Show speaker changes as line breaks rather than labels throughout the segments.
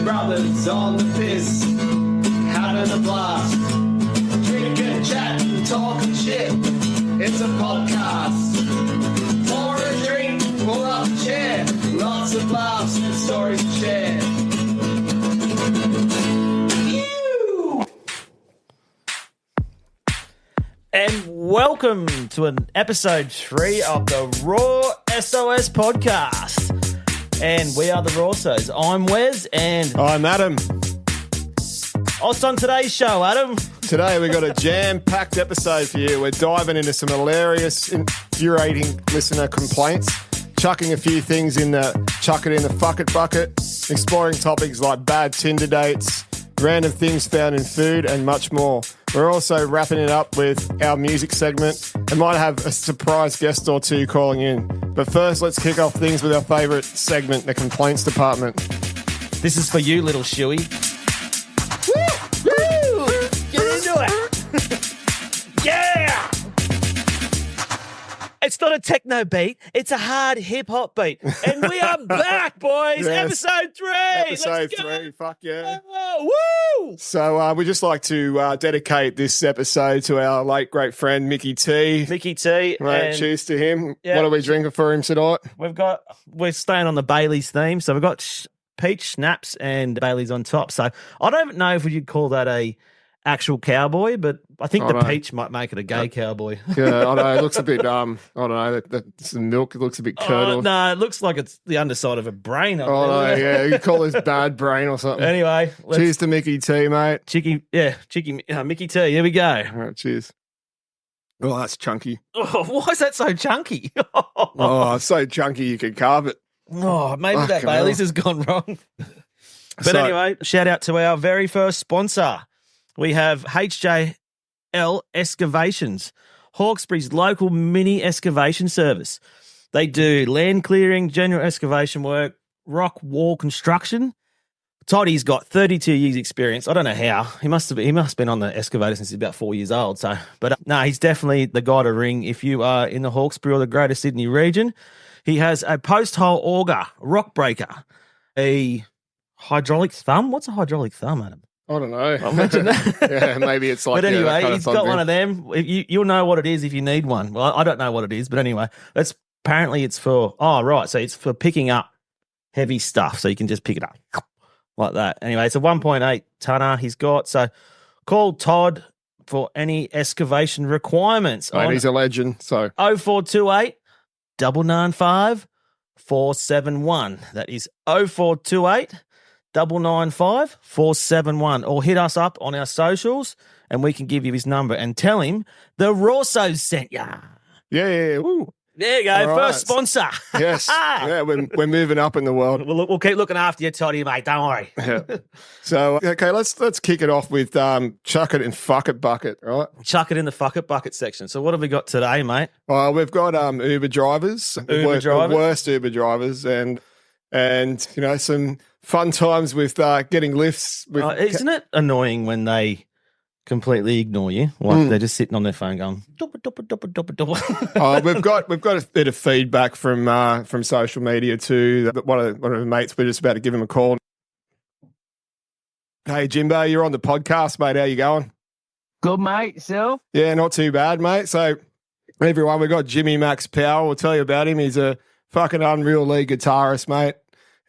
brothers on the piss, having a blast, drinking, chatting, talking shit. It's a podcast. Pour a drink, pull up a chair, lots of laughs and stories to share.
And welcome to an episode 3 of the Raw SOS Podcast. And we are the Raw SOS. I'm Wes and
I'm Adam.
What's on today's show, Adam?
Today we got a jam-packed episode for you. We're diving into some hilarious, infuriating listener complaints, chucking a few things in the chuck it in the fuck it bucket, exploring topics like bad Tinder dates, random things found in food, and much more. We're also wrapping it up with our music segment and might have a surprise guest or two calling in. But first, let's kick off things with our favourite segment, the complaints department.
This is for you, little shoey. Woo! Woo! Get into it! Yeah! It's not a techno beat, it's a hard hip-hop beat. And we are back, boys!
Yes.
Episode 3!
Episode 3, fuck yeah.
Woo!
So we'd just like to dedicate this episode to our late great friend Mickey T.
Mickey T.
Mate,
and
cheers to him.
Yeah.
What are we drinking for him tonight?
we're staying on the Bailey's theme, so we've got peach schnapps and Bailey's on top. So I don't know if you'd call that a actual cowboy, but I think the peach might make it a gay cowboy.
Yeah, I know. It looks a bit, I don't know, the milk, it looks a bit curdled.
No, it looks like it's the underside of a brain.
Oh, no, yeah, you call this bad brain or something.
Anyway,
cheers to Mickey T, mate.
Mickey T, here we go.
All right, cheers. Oh, that's chunky.
Oh, why is that so chunky?
Oh, it's so chunky you can carve it.
Oh, maybe that Bailey's has gone wrong. But anyway, shout out to our very first sponsor. We have HJL Excavations, Hawkesbury's local mini excavation service. They do land clearing, general excavation work, rock wall construction. Toddy's got 32 years experience. I don't know how. He must have been on the excavator since he's about 4 years old. So, but no, he's definitely the guy to ring if you are in the Hawkesbury or the Greater Sydney region. He has a post-hole auger, rock breaker, a hydraulic thumb. What's a hydraulic thumb, Adam?
I don't know.
Imagine that.
Yeah, maybe it's like.
But anyway,
kind
he's got one of them. You'll know what it is if you need one. Well, I don't know what it is, but anyway, apparently it's for. Oh, right. So it's for picking up heavy stuff, so you can just pick it up like that. Anyway, it's a 1.8 tonner he's got. So call Todd for any excavation requirements.
Mate, he's a legend. So
0428 995 471. That is 0428 995 471, or hit us up on our socials and we can give you his number and tell him the Raw SOS sent ya.
Yeah. Woo.
There you go,
All
first
right.
sponsor.
Yes. Yeah, we're moving up in the world.
We'll keep looking after you, Toddy, mate. Don't worry.
Yeah. So okay, let's kick it off with chuck it and fuck it bucket, right?
Chuck it in the fuck it bucket section. So what have we got today, mate?
We've got Uber drivers, the worst Uber drivers, and you know, some fun times with getting lifts.
Isn't it annoying when they completely ignore you? Like they're just sitting on their phone going, doppa, doppa, doppa, doppa, doppa.
We've got a bit of feedback from social media too. One of the mates, we're just about to give him a call. Hey Jimbo, you're on the podcast, mate. How you going?
Good, mate. Yourself?
Yeah, not too bad, mate. So everyone, we got Jimmy Max Powell. We'll tell you about him. He's a fucking unreal league guitarist, mate.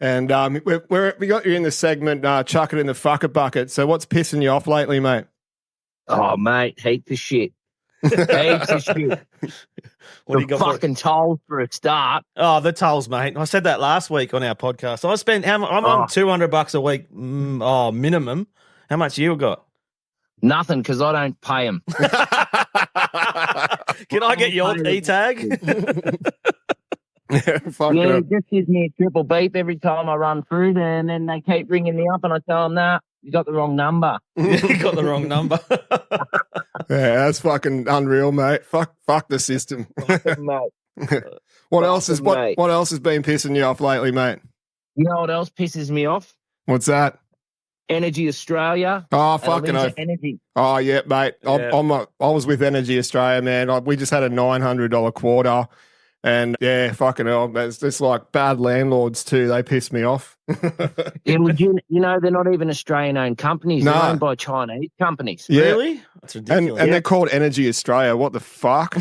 And we got you in the segment, chuck it in the fuck it bucket. So what's pissing you off lately, mate?
Oh, mate, heaps of shit. Heaps of shit.
What do you got?
Fucking tolls for a start.
Oh, the tolls, mate. I said that last week on our podcast. I spent I'm on $200 a week, minimum. How much you got?
Nothing, because I don't pay them.
Can I get your e-tag?
It just gives me a triple beep every time I run through there, and then they keep ringing me up, and I tell them, nah, you got the wrong number.
You got the wrong number.
Yeah, that's fucking unreal, mate. Fuck the system.
Mate.
What else has been pissing you off lately, mate?
You know what else pisses me off?
What's that?
Energy Australia.
Oh, fucking oath.
Energy.
Oh, yeah, mate.
Yeah.
I was with Energy Australia, man. We just had a $900 quarter. And yeah, fucking hell, it's just like bad landlords too. They piss me off.
Yeah, well, you know, they're not even Australian-owned companies.
No.
They're owned by Chinese companies.
Yeah.
Really? That's ridiculous.
And they're called Energy Australia. What the fuck?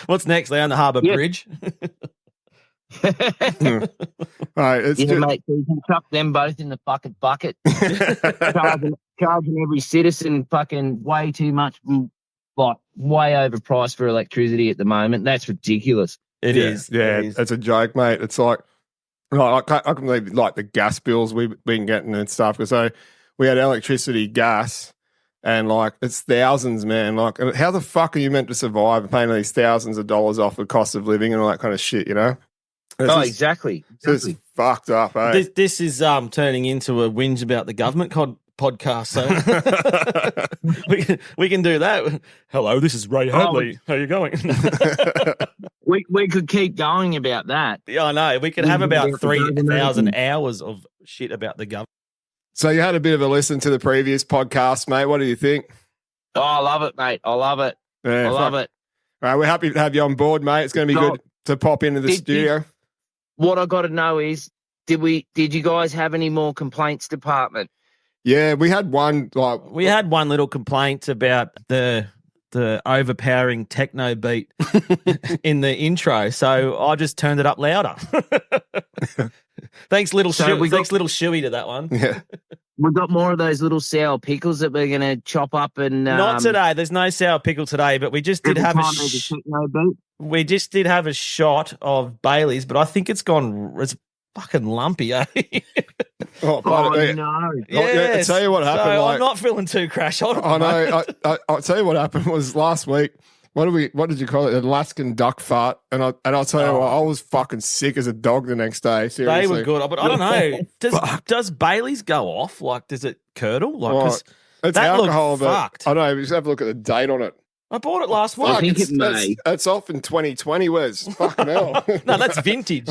What's next? They own the Harbour Bridge.
Right, it's
Yeah, mate, so you can chuck them both in the fucking bucket. charging every citizen fucking way too much, like way overpriced for electricity at the moment. That's ridiculous.
It is.
Yeah, it's a joke, mate. It's like I can believe like the gas bills we've been getting and stuff. Because so we had electricity, gas, and like it's thousands, man. Like, how the fuck are you meant to survive paying these thousands of dollars off the cost of living and all that kind of shit? You know?
Exactly.
It's fucked up. Eh?
This is turning into a whinge about the government podcast. So we can do that. Hello, this is Ray Hadley. How you going?
we could keep going about that.
Yeah, I know. We could have about 3,000 hours of shit about the government.
So you had a bit of a listen to the previous podcast, mate. What do you think?
Oh, I love it, mate. I love it.
Yeah,
I love it.
All right, we're happy to have you on board, mate. It's going to be good to pop into the studio.
What I got to know is, did you guys have any more complaints department?
Yeah, we had one.
We had one little complaint about the overpowering techno beat in the intro, so I just turned it up louder. Thanks, little shoey to that one.
Yeah,
we got more of those little sour pickles that we're going to chop up and.
Not today. There's no sour pickle today, but we just did have we just did have a shot of Bailey's, but I think it's fucking lumpy, eh?
no.
Yes.
I tell you what happened.
So I'm not feeling too crash on.
I know. I'll tell you what happened was last week. What did you call it? An Alaskan duck fart. And I'll tell you what, I was fucking sick as a dog the next day. Seriously.
They were good, but I don't know. Does Bailey's go off? Like, does it curdle? Like,
it's
that
alcohol,
looked
but
fucked.
I know. Just have a look at the date on it.
I bought it last week.
I think it may.
It's off in 2020, Wes. Fucking hell.
No, that's vintage.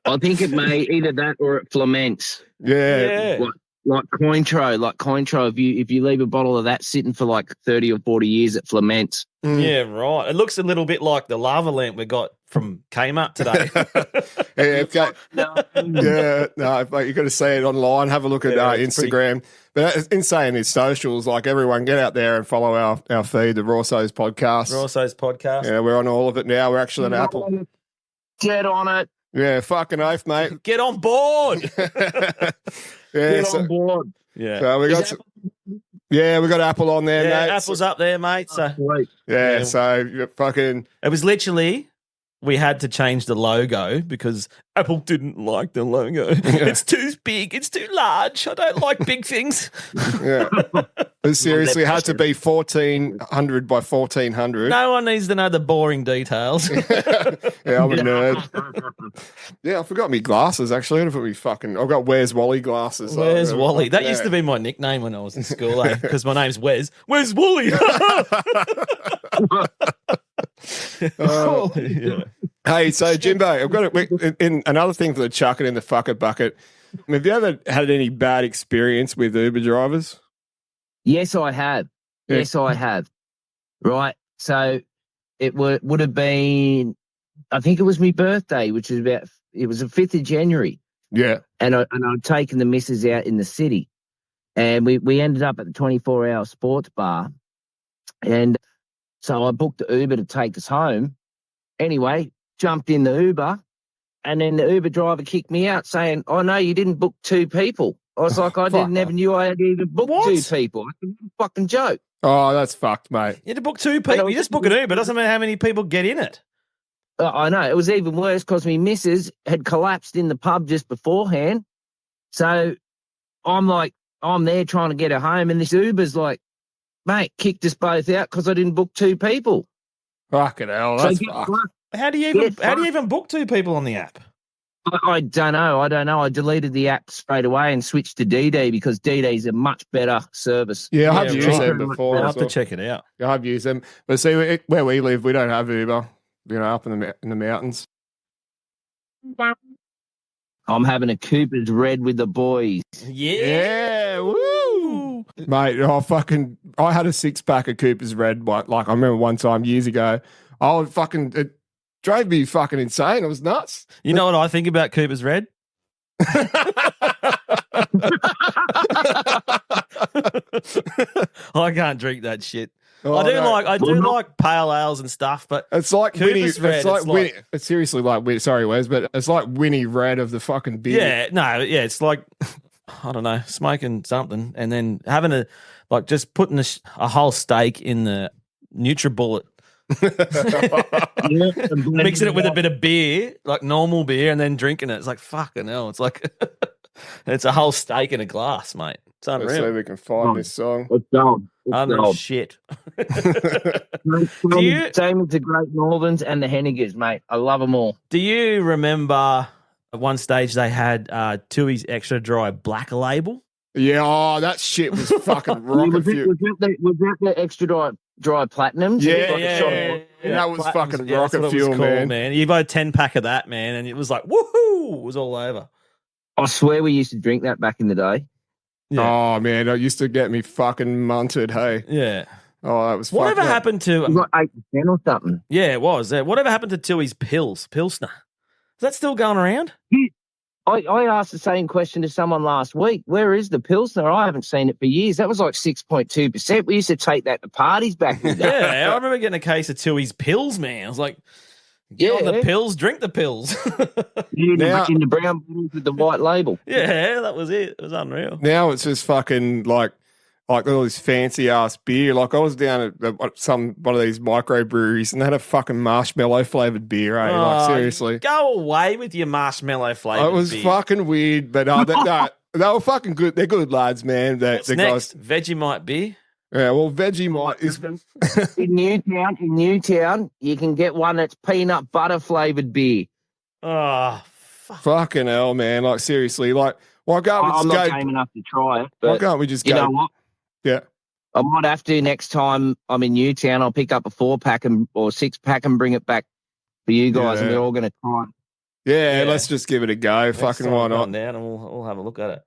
I think it may, either that or it ferments.
Yeah.
Like Cointreau. If you leave a bottle of that sitting for like 30 or 40 years, it ferments.
Yeah, right. It looks a little bit like the lava lamp we got from Kmart today.
You got to see it online. Have a look at Instagram. But in saying his socials, like everyone, get out there and follow our feed, the Raw SOS Podcast.
Raw SOS Podcast.
Yeah, we're on all of it now. We're actually on Apple.
Get on it.
Yeah, fucking oath, mate.
Get on board.
Get
on board.
Yeah.
So we got Apple on there, mate.
Apple's up there, mate. So
so fucking.
It was literally. We had to change the logo because Apple didn't like the logo. Yeah. It's too big. It's too large. I don't like big things.
Yeah. It seriously had to be 1400 by 1400.
No one needs to know the boring details.
Yeah, I'm a nerd. Yeah, I forgot me glasses, actually. I've got Where's Wally glasses.
Where's Wally? That used to be my nickname when I was in school, because my name's Wes. Where's Wally?
Yeah. Hey, so Jimbo, I've got in another thing for the chuck it in the fuck it bucket. Have you ever had any bad experience with Uber drivers?
Yes, I have.
Yeah.
Yes, I have. Right. So it would have been, I think it was my birthday, which is it was the 5th of January.
Yeah.
And I'd taken the missus out in the city. And we ended up at the 24-hour sports bar. And so I booked the Uber to take us home. Anyway, jumped in the Uber, and then the Uber driver kicked me out saying, "Oh, no, you didn't book 2 people." I was like, never knew I had even booked 2 people. It's a fucking joke.
Oh, that's fucked, mate.
You had to book 2 people. You just book an Uber. Doesn't matter how many people get in it.
I know. It was even worse because my missus had collapsed in the pub just beforehand. So I'm there trying to get her home, and this Uber's like, "Mate, kicked us both out because I didn't book 2 people."
Fucking hell, that's fucked.
How do you even book 2 people on the app?
I don't know. I deleted the app straight away and switched to DD because DD is a much better service.
Yeah, I have used them before.
I'll have to check it out.
I have used them. But see, where we live, we don't have Uber, up in the mountains.
I'm having a Cooper's Red with the boys.
Yeah. Woo!
Mate, I had a 6-pack of Cooper's Red. Like I remember one time years ago, it drove me fucking insane. It was nuts.
You know what I think about Cooper's Red? I can't drink that shit.
Oh,
I do like pale ales and stuff, but
it's like
Cooper's
Winnie.
Red,
It's seriously like sorry, Wes, but it's like Winnie Red of the fucking beer.
It's like I don't know, smoking something and then having just putting a whole steak in the NutriBullet. Mixing it with a bit of beer, like normal beer, and then drinking it. It's like fucking hell. It's like it's a whole steak in a glass, mate. It's unreal.
Let's see if we can find this song.
It's gold.
Shit.
Same with the Great Northerns and the Hennigers, mate. I love them all.
Do you remember at one stage they had Tooheys Extra Dry Black Label?
Yeah, that shit was fucking rocket fuel.
Was that the Extra Dry Platinums?
Yeah. That was fucking rocket fuel, man.
You bought a 10-pack of that, man, and it was like, woohoo! It was all over.
I swear we used to drink that back in the day.
Yeah. Oh, man, it used to get me fucking munted, hey.
Yeah.
Oh, that was
Whatever happened to...
You got 8% or something.
Yeah, it was. Whatever happened to Tooheys Pilsner? Is that still going around?
I asked the same question to someone last week. Where is the Pilsner? I haven't seen it for years. That was like 6.2%. We used to take that to parties back in the day.
Yeah, I remember getting a case of Tooheys Pills, man. I was like, get on the pills, drink the pills.
In the brown bottles with the white label.
Yeah, that was it. It was unreal.
Now it's just fucking like all this fancy ass beer. Like I was down at one of these microbreweries and they had a fucking marshmallow flavored beer. Eh? Like seriously,
go away with your marshmallow flavored.
It was
beer.
fucking weird, but they were fucking good. They're good lads, man.
What's next? Vegemite beer.
Yeah, well, Vegemite is
in Newtown. You can get one that's peanut butter flavored beer.
Oh,
fucking hell, man! Like seriously, like why can't we just
I'm not game enough to try it. But
why can't we just go?
You know what?
Yeah.
I might have to next time I'm in Newtown. I'll pick up a 4-pack or 6-pack and bring it back for you guys, and we're all going to try it.
Yeah, let's just give it a go. Fucking why not?
Down and we'll have a look at it.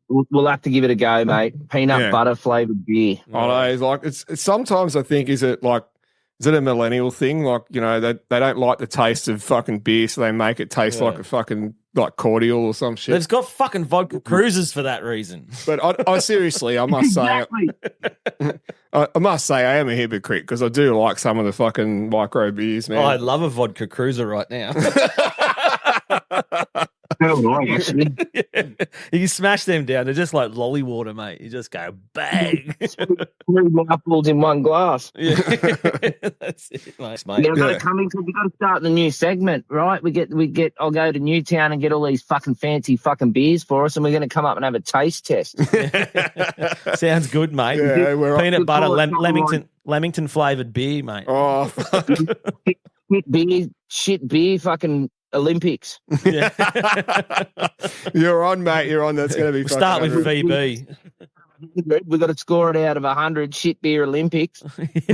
We'll have to give it a go, mate. Peanut butter flavored beer.
I know. It's like it's sometimes I think is it a millennial thing? Like they don't like the taste of fucking beer, so they make it taste like a fucking like cordial or some shit.
They've got fucking vodka cruisers for that reason.
But I seriously, I must say, I must say, I am a hypocrite because I do like some of the fucking micro beers, man.
I love a vodka cruiser right now.
Actually.
You smash them down. They're just like lolly water, mate. You just go bang.
3 mouthfuls in one glass.
Yeah. That's it, mate.
We've got to start the new segment, right? I'll go to Newtown and get all these fucking fancy fucking beers for us, and we're going to come up and have a taste test.
Sounds good, mate.
Yeah,
peanut butter, Lamington flavoured beer, mate.
Oh,
shit beer, fucking Olympics.
Yeah.
You're on, mate. You're on. That's going to be.
We'll start with VB.
We've got to score it out of 100 shit beer Olympics.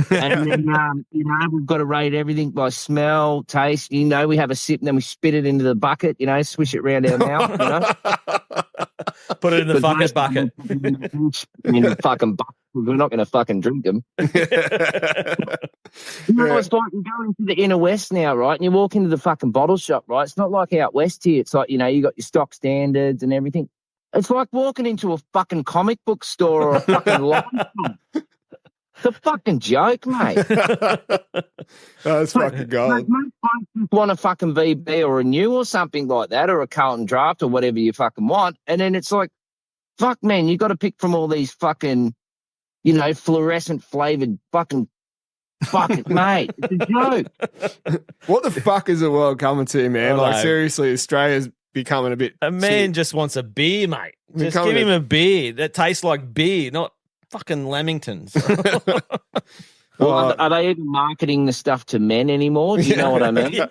And then, we've got to rate everything by smell, taste. We have a sip and then we spit it into the bucket, swish it around our mouth,
Put it in the fucking bucket.
In the fucking bucket. We're not going to fucking drink them. It's like you go into the inner west now, right? And you walk into the fucking bottle shop, right? It's not like out west here. It's like, you got your stock standards and everything. It's like walking into a fucking comic book store or a fucking line shop. It's a fucking joke, mate.
That's fucking gold.
Most folks want a fucking VB or a new or something like that, or a Carlton Draft or whatever you fucking want. And then it's like, fuck, man, you got to pick from all these fucking, fluorescent flavored fucking it, mate. It's a joke.
What the fuck is the world coming to, man? Like, seriously, Australia's becoming a bit...
A man just wants a beer, mate. Just give him a beer that tastes like beer, not fucking Lamingtons.
Well, are they even marketing the stuff to men anymore? Do you know what I mean?
Yeah.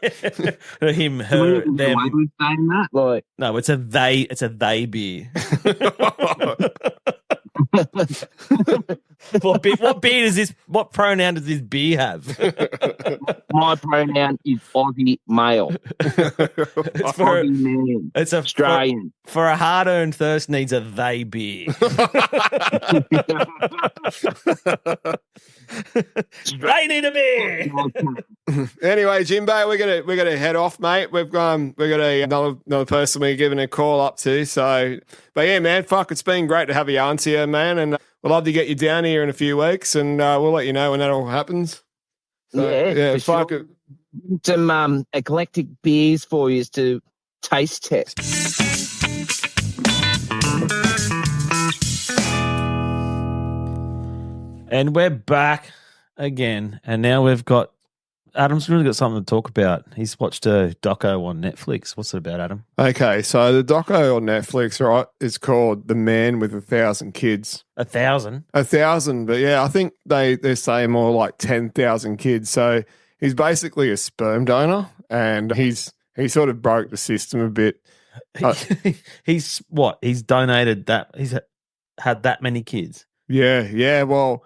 Him, her, them.
Saying that? Like,
no, it's a they beer. What beer does this? What pronoun does this beer have?
My pronoun is Aussie male.
It's
Aussie man.
It's a
Australian.
For a hard-earned thirst needs a they beer. They need a beer.
Anyway, Jimbo, we're gonna head off, mate. We've got another person we're giving a call up to. So, but yeah, man, fuck, it's been great to have you on here, man, and we'd love to get you down here in a few weeks, and we'll let you know when that all happens. So,
yeah,
fuck
sure.
it.
Some eclectic beers for you to taste test.
And we're back again, and now we've got Adam's really got something to talk about. He's watched a doco on Netflix. What's it about, Adam?
Okay, so the doco on Netflix, right, is called The Man with 1,000 Kids.
1,000?
1,000, but yeah, I think they're saying more like 10,000 kids. So he's basically a sperm donor, and he sort of broke the system a bit.
He's what? He's donated that. He's had that many kids.
Yeah. Well,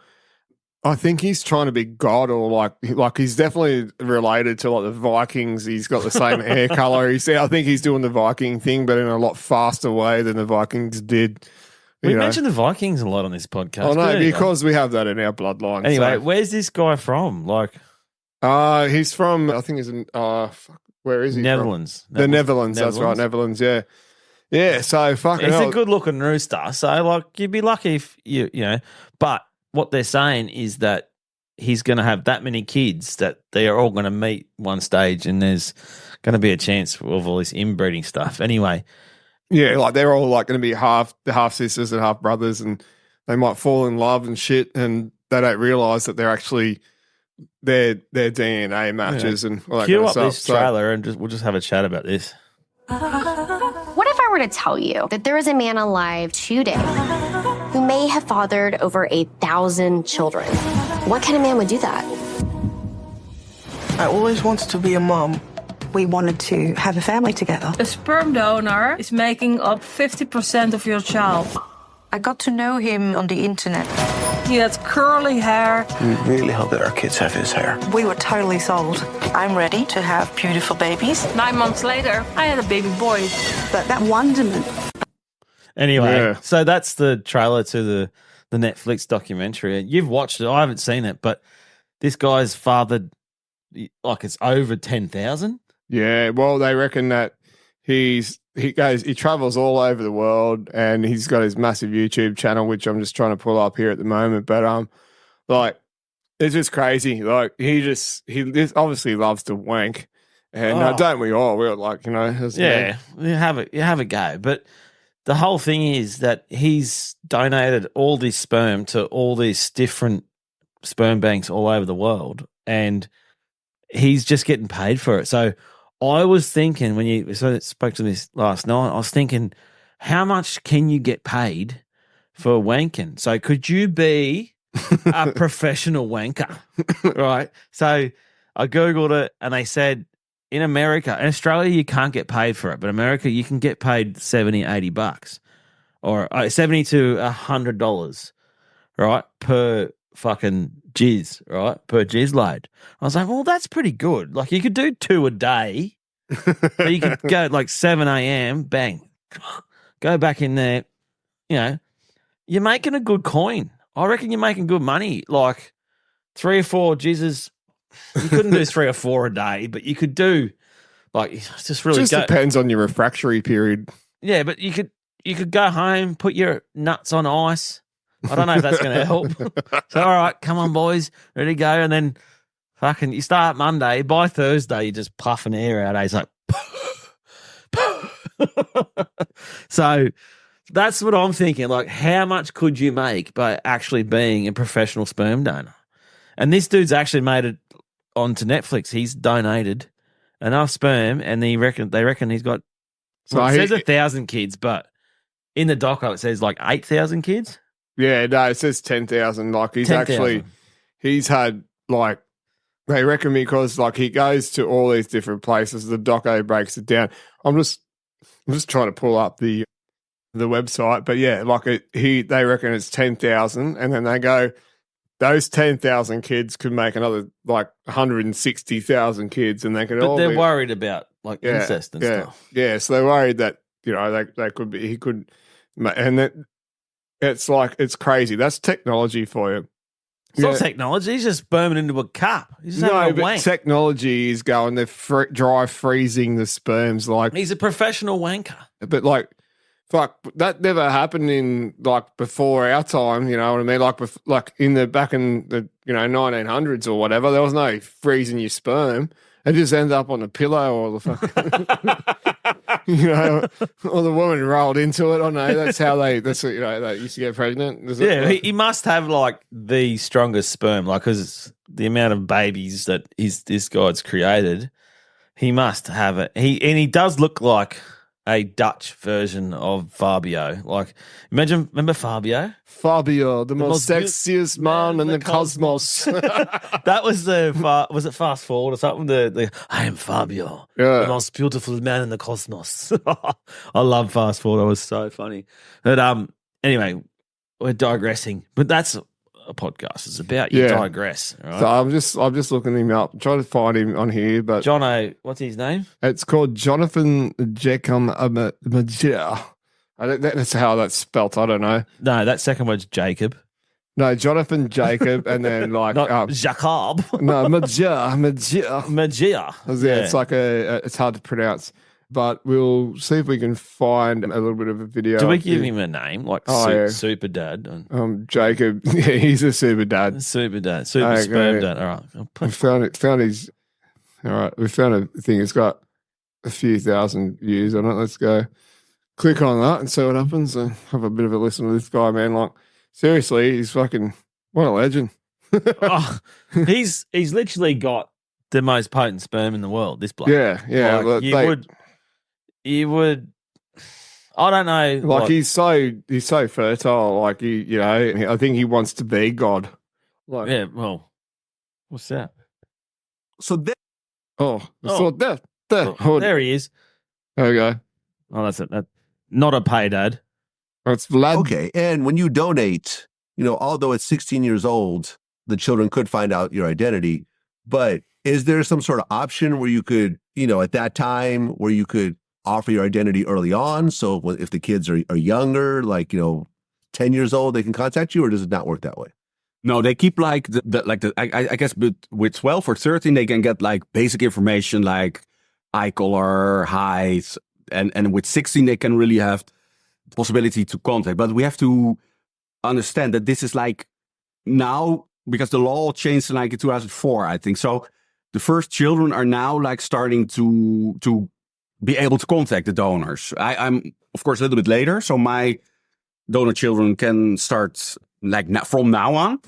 I think he's trying to be God, or like he's definitely related to like the Vikings. He's got the same hair color. I think he's doing the Viking thing, but in a lot faster way than the Vikings did.
We mentioned the Vikings a lot on this podcast.
Oh no, because we have that in our bloodline.
Anyway, where's this guy from? Like,
he's from, I think he's in where is he?
Netherlands.
The Netherlands. That's right, Netherlands. Yeah. Yeah. So fucking.
He's a good-looking rooster. So like, you'd be lucky if you know, but. What they're saying is that he's going to have that many kids that they are all going to meet one stage, and there's going to be a chance of all this inbreeding stuff. Anyway,
yeah, like they're all like going to be half sisters and half brothers, and they might fall in love and shit, and they don't realize that they're actually their DNA matches and all that
cue
kind of
up
stuff.
this trailer, and we'll just have a chat about this.
What if I were to tell you that there is a man alive today who may have fathered over 1,000 children? What kind of man would do that?
I always wanted to be a mom. We wanted to have a family together.
A sperm donor is making up 50% of your child.
I got to know him on the internet.
He had curly hair.
We really hope that our kids have his hair.
We were totally sold. I'm ready to have beautiful babies.
9 months later, I had a baby boy.
But that wonderment.
Anyway, So that's the trailer to the Netflix documentary. You've watched it. I haven't seen it, but this guy's fathered like it's over 10,000.
Yeah, well, they reckon that he travels all over the world, and he's got his massive YouTube channel, which I'm just trying to pull up here at the moment. But like it's just crazy. Like he just obviously loves to wank, and don't we all? We're like, you know,
you have a go. But the whole thing is that he's donated all this sperm to all these different sperm banks all over the world, and he's just getting paid for it. So I was thinking when you spoke to this last night, I was thinking, how much can you get paid for wanking? So could you be a professional wanker? Right. So I Googled it, and they said in America, in Australia, you can't get paid for it, but America, you can get paid $70, $80 or $70 to $100, right, per fucking jizz, right, per jizz load. I was like, well, that's pretty good. Like you could do 2 a day. But you could go like 7 a.m., bang, go back in there. You know, you're making a good coin. I reckon you're making good money. Like 3 or 4 jizzes. You couldn't do 3 or 4 a day, but you could do like just really.
Just depends on your refractory period.
Yeah, but you could go home, put your nuts on ice. I don't know if that's going to help. So, all right, come on, boys, ready to go. And then fucking you start Monday. By Thursday, you're just puffing air out. He's like, so that's what I'm thinking. Like, how much could you make by actually being a professional sperm donor? And this dude's actually made it onto Netflix. He's donated enough sperm, and they reckon he's got. So it says 1,000 kids, but in the doco it says like 8,000 kids.
Yeah, no, it says 10,000. Like he's
10,000.
He's had like, they reckon because like he goes to all these different places. The doco breaks it down. I'm just trying to pull up the the website, but yeah, like they reckon it's 10,000, and then they go, those 10,000 kids could make another like 160,000 kids, and they could
But
all
they're
be,
worried about like incest and stuff.
Yeah, so they're worried that, you know, they could be, he could, and that it's like, it's crazy. That's technology for you.
It's not technology. He's just sperming into a cup. He's just having a wank.
Technology is going, they're dry freezing the sperms. Like,
He's a professional wanker.
but like, fuck, that never happened in like before our time. You know what I mean? Like in the back in the 1900s or whatever, there was no freezing your sperm. It just ended up on the pillow or the fucking, or the woman rolled into it. I don't know. That's how they used to get pregnant.
He must have like the strongest sperm, like because the amount of babies that this guy's created, he must have it. He does look like a Dutch version of Fabio. Like, remember Fabio?
Fabio, the most sexiest man in the cosmos.
That was was it Fast Forward or something? The I am Fabio, the most beautiful man in the cosmos. I love Fast Forward. That was so funny. But anyway, we're digressing. But that's a podcast. It's about you digress. Right? So
I'm just looking him up, trying to find him on here. But
Jono, what's his name?
It's called Jonathan Jacob Magia. I think that's how that's spelt. I don't know.
No, that second word's Jacob.
No, Jonathan Jacob, and then like
Jacob.
No, Magia.
Yeah,
it's like it's hard to pronounce. But we'll see if we can find a little bit of a video.
Do we give him a name like Super Dad?
Jacob. Yeah, he's a super dad.
Super Dad. Super Sperm Dad. All right.
We found his. All right. We found a thing. It's got a few thousand views on it. Let's go click on that and see what happens. And have a bit of a listen to this guy, man. Like, seriously, he's fucking, what a legend.
He's literally got the most potent sperm in the world, this bloke.
Yeah.
Like, you would, I don't know.
Like, he's so fertile. Like, I think he wants to be God. Like,
yeah, well, what's that?
So there.
There he is.
There we go.
Oh, that's it. Not a pay dad.
That's Vlad.
Okay, and when you donate, although it's 16 years old, the children could find out your identity, but is there some sort of option where you could, at that time, where you could offer your identity early on? So if the kids are younger, like, 10 years old, they can contact you, or does it not work that way?
No, they keep I guess with 12 or 13, they can get like basic information like eye color, height, and with 16, they can really have the possibility to contact. But we have to understand that this is like now, because the law changed in like in 2004, I think. So the first children are now like starting to be able to contact the donors. I'm of course a little bit later, so my donor children can start like from now on.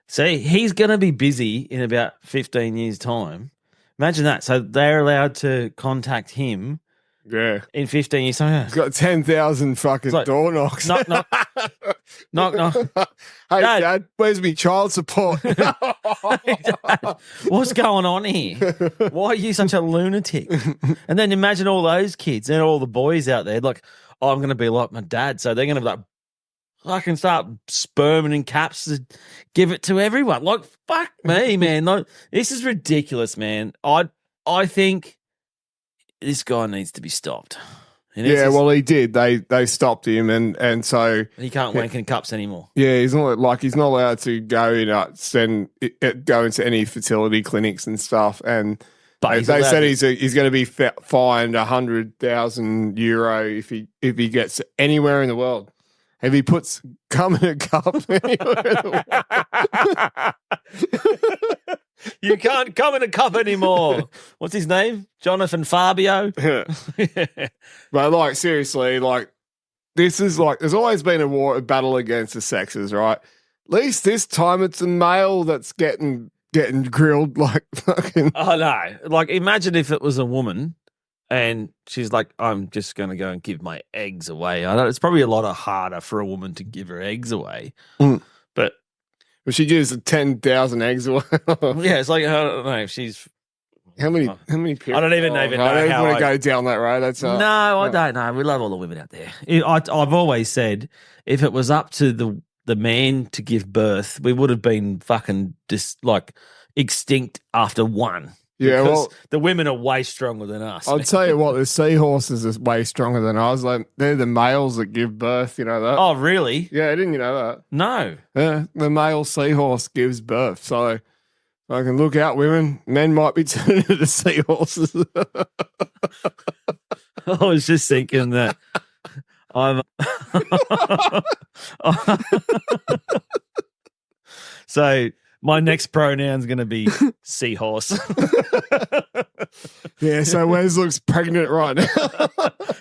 See, he's going to be busy in about 15 years' time. Imagine that. So they're allowed to contact him.
Yeah.
In 15 years' time.
He's got 10,000 fucking door knocks.
Knock.
Hey, Dad, where's me child support?
Dad, what's going on here? Why are you such a lunatic? And then imagine all those kids and all the boys out there like, I'm going to be like my dad. So they're going to be like, I can start sperming in caps to give it to everyone. Like, fuck me, man. Like, this is ridiculous, man. I think this guy needs to be stopped.
Well, he did. They stopped him, and so
he can't wank in cups anymore.
Yeah, he's not allowed to go go into any fertility clinics and stuff. And they said he's going to be fined €100,000 if he gets anywhere in the world. If he puts cum in a cup anywhere in the world.
You can't come in a cup anymore. What's his name? Jonathan Fabio?
Yeah. But, like, seriously, like, this is like, there's always been a battle against the sexes, right? At least this time it's a male that's getting grilled like fucking.
Oh, no. Like, imagine if it was a woman and she's like, I'm just going to go and give my eggs away. I know it's probably a lot harder for a woman to give her eggs away. But.
Well, she gives 10,000 eggs away.
Yeah, it's like, I don't know if she's
How many?
I don't even know
I don't even want to go down that road. That's
no, I don't know. We love all the women out there. I've always said if it was up to the man to give birth, we would have been fucking just like extinct after one.
Yeah,
because
well,
the women are way stronger than us.
I'll tell you what, the seahorses are way stronger than us. Like, they're the males that give birth. You know that?
Oh, really?
Yeah, didn't you know that?
No.
Yeah, the male seahorse gives birth. So I can look out, women. Men might be turning into seahorses.
I was just thinking that I'm. So my next pronoun's going to be seahorse.
Yeah, so Wes looks pregnant right now.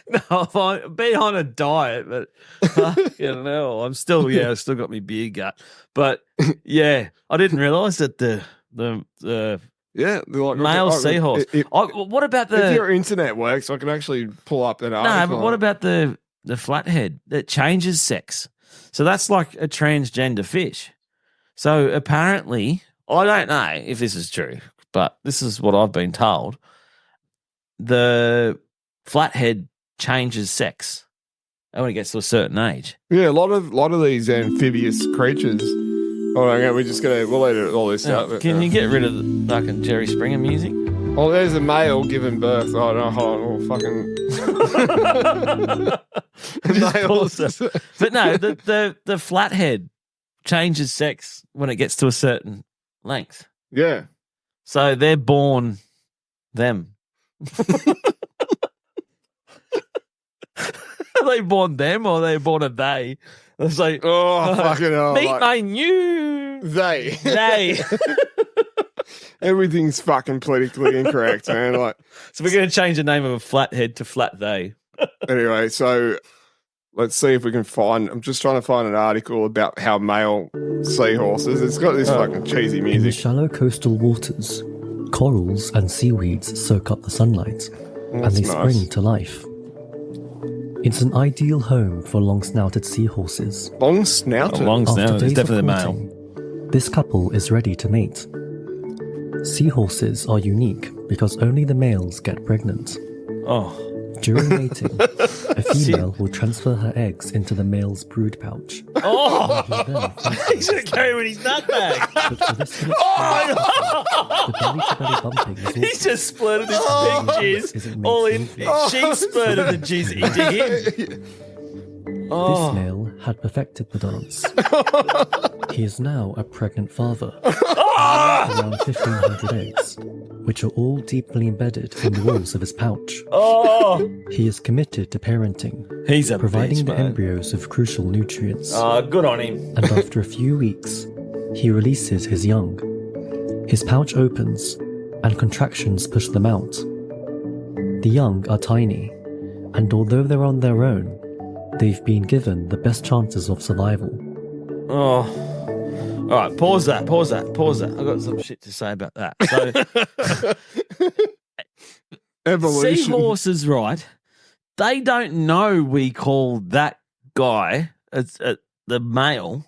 No, I've been on a diet, but I've still got my beer gut. But yeah, I didn't realise that the male seahorse. What about
if your internet works, I can actually pull up that article.
No, but what about the flathead that changes sex? So that's like a transgender fish. So apparently, I don't know if this is true, but this is what I've been told. The flathead changes sex when it gets to a certain age.
Yeah, a lot of these amphibious creatures. Oh, okay, we'll edit all this out. But,
can you get rid of the fucking Jerry Springer music?
Oh, there's a male giving birth. Oh no, hold on, fucking.
But no, the flathead changes sex when it gets to a certain length.
Yeah.
So they're born them. Are they born them or are they born a they? It's like,
fucking hell.
Meet my new
they. Everything's fucking politically incorrect, man. Like,
so we're going to change the name of a flathead to flat they.
Anyway, so let's see if we can find. I'm just trying to find an article about how male seahorses. It's got this fucking cheesy music.
In the shallow coastal waters, corals and seaweeds soak up the sunlight, and they spring to life. It's an ideal home for long-snouted seahorses.
Long-snouted?
Long-snouted is definitely male.
This couple is ready to mate. Seahorses are unique because only the males get pregnant.
Oh.
During mating, a female will transfer her eggs into the male's brood pouch.
Oh! He's going to carry with his nutbag.
The belly-to-belly bumping is
He's just splurted his big jizz all in. She splurted the jizz into him.
This male had perfected the dance. He is now a pregnant father. Around 1,500 eggs, which are all deeply embedded in the walls of his pouch. He is committed to parenting, providing the embryos of crucial nutrients.
Good on him.
And after a few weeks, he releases his young. His pouch opens, and contractions push them out. The young are tiny, and although they're on their own, they've been given the best chances of survival.
Oh. All right, pause that. I've got some shit to say about that. So,
evolution.
Seahorses, right? They don't know we call that guy the male.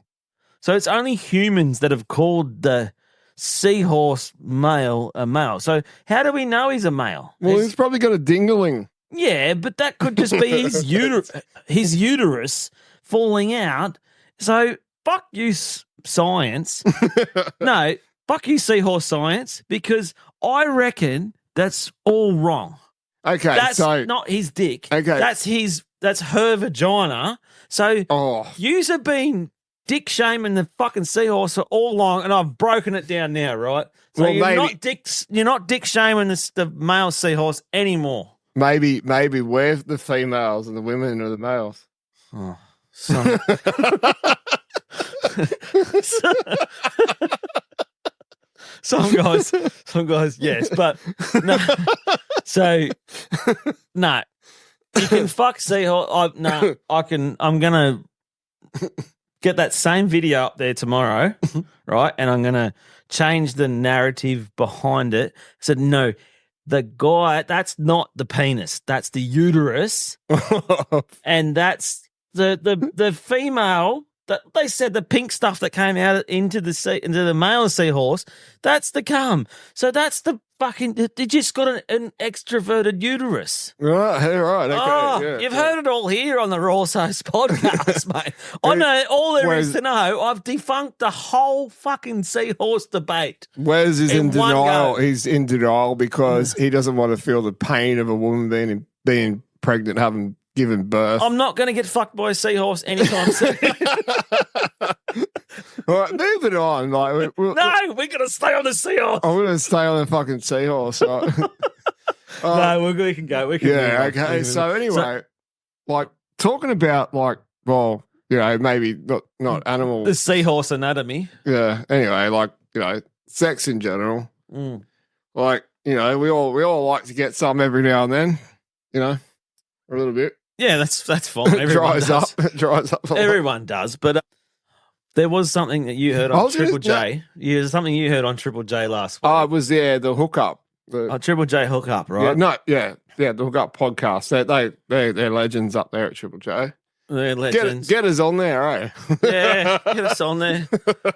So it's only humans that have called the seahorse male a male. So how do we know he's a male?
Well, he's probably got a dingling.
Yeah, but that could just be his uterus falling out. So fuck you, science. No, fuck you, seahorse science, because I reckon that's all wrong.
Okay,
that's
so
not his dick.
Okay,
that's her vagina. So yous have been dick shaming the fucking seahorse for all along, and I've broken it down now, right? So
well,
you're not dick shaming the male seahorse anymore.
Maybe we're the females and the women are the males.
Oh, sorry. Some guys, yes, but no. So no, you can fuck seahorse. I'm gonna get that same video up there tomorrow, right? And I'm gonna change the narrative behind it. So no. The guy, that's not the penis. That's the uterus. And that's the female, that they said the pink stuff that came out into the male seahorse, that's the cum. So that's the fucking, they just got an extroverted uterus.
Right, okay.
Oh,
yeah,
you've heard it all here on the Raw SOS podcast, mate. I know all there is to know. I've defunct the whole fucking seahorse debate.
Wes is in
one
denial.
go.
He's in denial because he doesn't want to feel the pain of a woman being pregnant, having given birth.
I'm not going to get fucked by a seahorse anytime soon.
All right, moving on. Like,
No, we're going to stay on the seahorse.
I'm going to stay on the fucking seahorse. Right?
No, we can go. We can
Yeah,
move on.
okay. So anyway, like talking about like, well, you know, maybe not animal.
The seahorse anatomy.
Yeah. Anyway, like, you know, sex in general.
Mm.
Like, you know, we all like to get some every now and then, you know, a little bit.
Yeah, that's fine.
It dries
does.
up. It dries up. A lot.
Everyone does, but there was something that you heard on Triple J. Yeah, something you heard on Triple J last week.
Oh, it was the hookup.
Triple J hookup, right?
Yeah, the hookup podcast. They're legends up there at Triple J.
They're legends.
Get us on there, eh?
Yeah, get us on there.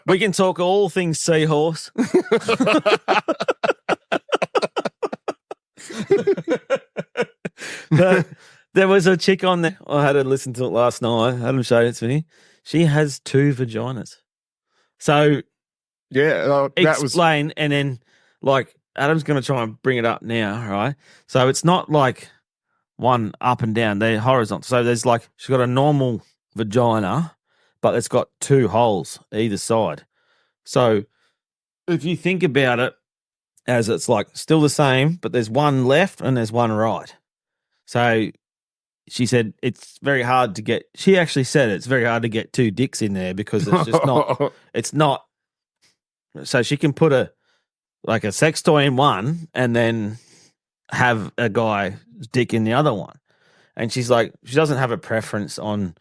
We can talk all things seahorse. There was a chick on there. I had to listen to it last night. Adam showed it to me. She has 2 vaginas. So,
yeah, that
explain, and then like Adam's going to try and bring it up now, right? So it's not like one up and down; they're horizontal. So there's like she's got a normal vagina, but it's got 2 holes either side. So if you think about it, as it's like still the same, but there's one left and there's one right. So she said it's very hard to get. She actually said it's very hard to get 2 dicks in there because it's just not. It's not. So she can put a sex toy in one and then have a guy's dick in the other one. And she's like, she doesn't have a preference on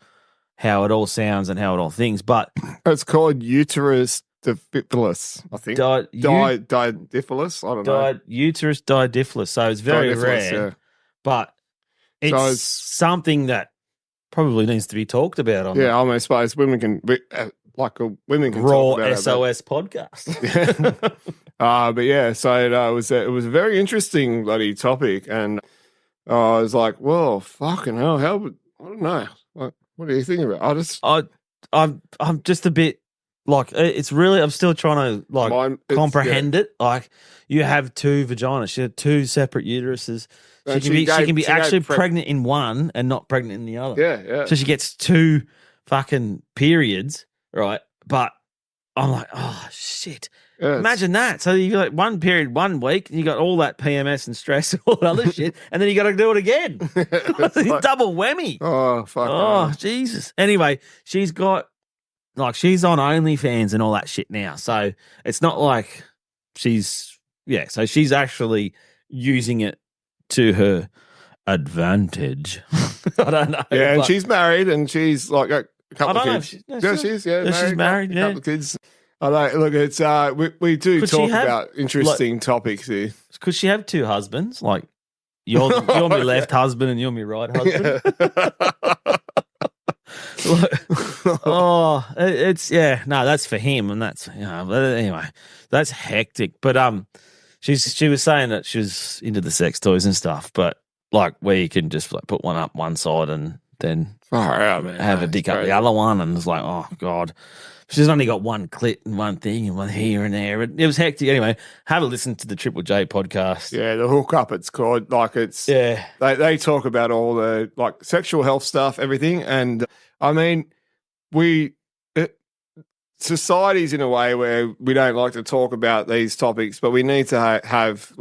how it all sounds and how it all thinks, but
it's called uterus diphilus, I think. Didiphilus, I don't know.
Uterus didiphilus. So it's very rare,
yeah.
but it's something that probably needs to be talked about on
I mean, I suppose women can women can
Raw
talk about
SOS podcast.
But yeah, so it was a very interesting bloody topic, and I was like, well, fucking hell, I don't know. Like, what do you think about it?
I'm just a bit like, it's really, I'm still trying to comprehend it. Like, you have 2 vaginas, she had 2 separate uteruses. She can be actually pregnant in one and not pregnant in the other.
Yeah.
So she gets 2 fucking periods, right? But I'm like, oh shit.
Yeah,
imagine that. So you got like 1 period 1 week, and you got all that PMS and stress and all that other shit, and then you got to do it again. Double whammy.
Oh fuck.
Oh Jesus. Anyway, she's got she's on OnlyFans and all that shit now. So it's not like so she's actually using it to her advantage. I don't know.
Yeah, and she's married, and she's like a couple of kids.
She's married.
A couple of kids. I know. Look, it's we do talk about interesting topics here.
Could she have 2 husbands? Like you're my left husband and you're my right husband. Yeah. That's for him, and that's But anyway, that's hectic. But she was saying that she was into the sex toys and stuff, but like where you can just put one up one side and then have a dick up the other one, and it's like, oh god. She's only got 1 clit and 1 thing and 1 here and there. It was hectic. Anyway, have a listen to the Triple J podcast.
Yeah, the hookup it's called. Like it's they talk about all the sexual health stuff, everything, and I mean society's in a way where we don't like to talk about these topics, but we need to have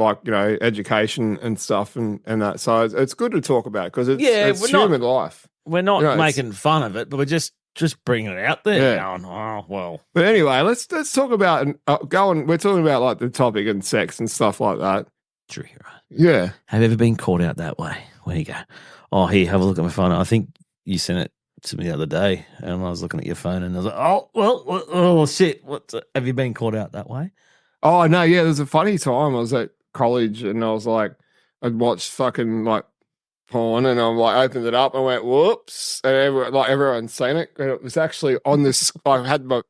education and stuff and that. So it's good to talk about because it's human life.
We're not making fun of it, but we're just bringing it out there.
Yeah.
Going, oh well.
But anyway, let's talk about we're talking about the topic and sex and stuff like that.
True, right?
Yeah.
Have you ever been caught out that way? Where you go, oh, here, have a look at my phone. I think you sent it to me the other day, and I was looking at your phone, and I was like, oh shit, have you been caught out that way?
Oh no, yeah. There's a funny time. I was at college, and I was like, I'd watched fucking porn, and I'm opened it up, and I went whoops, and everyone's seen it. And it was actually on this. I had my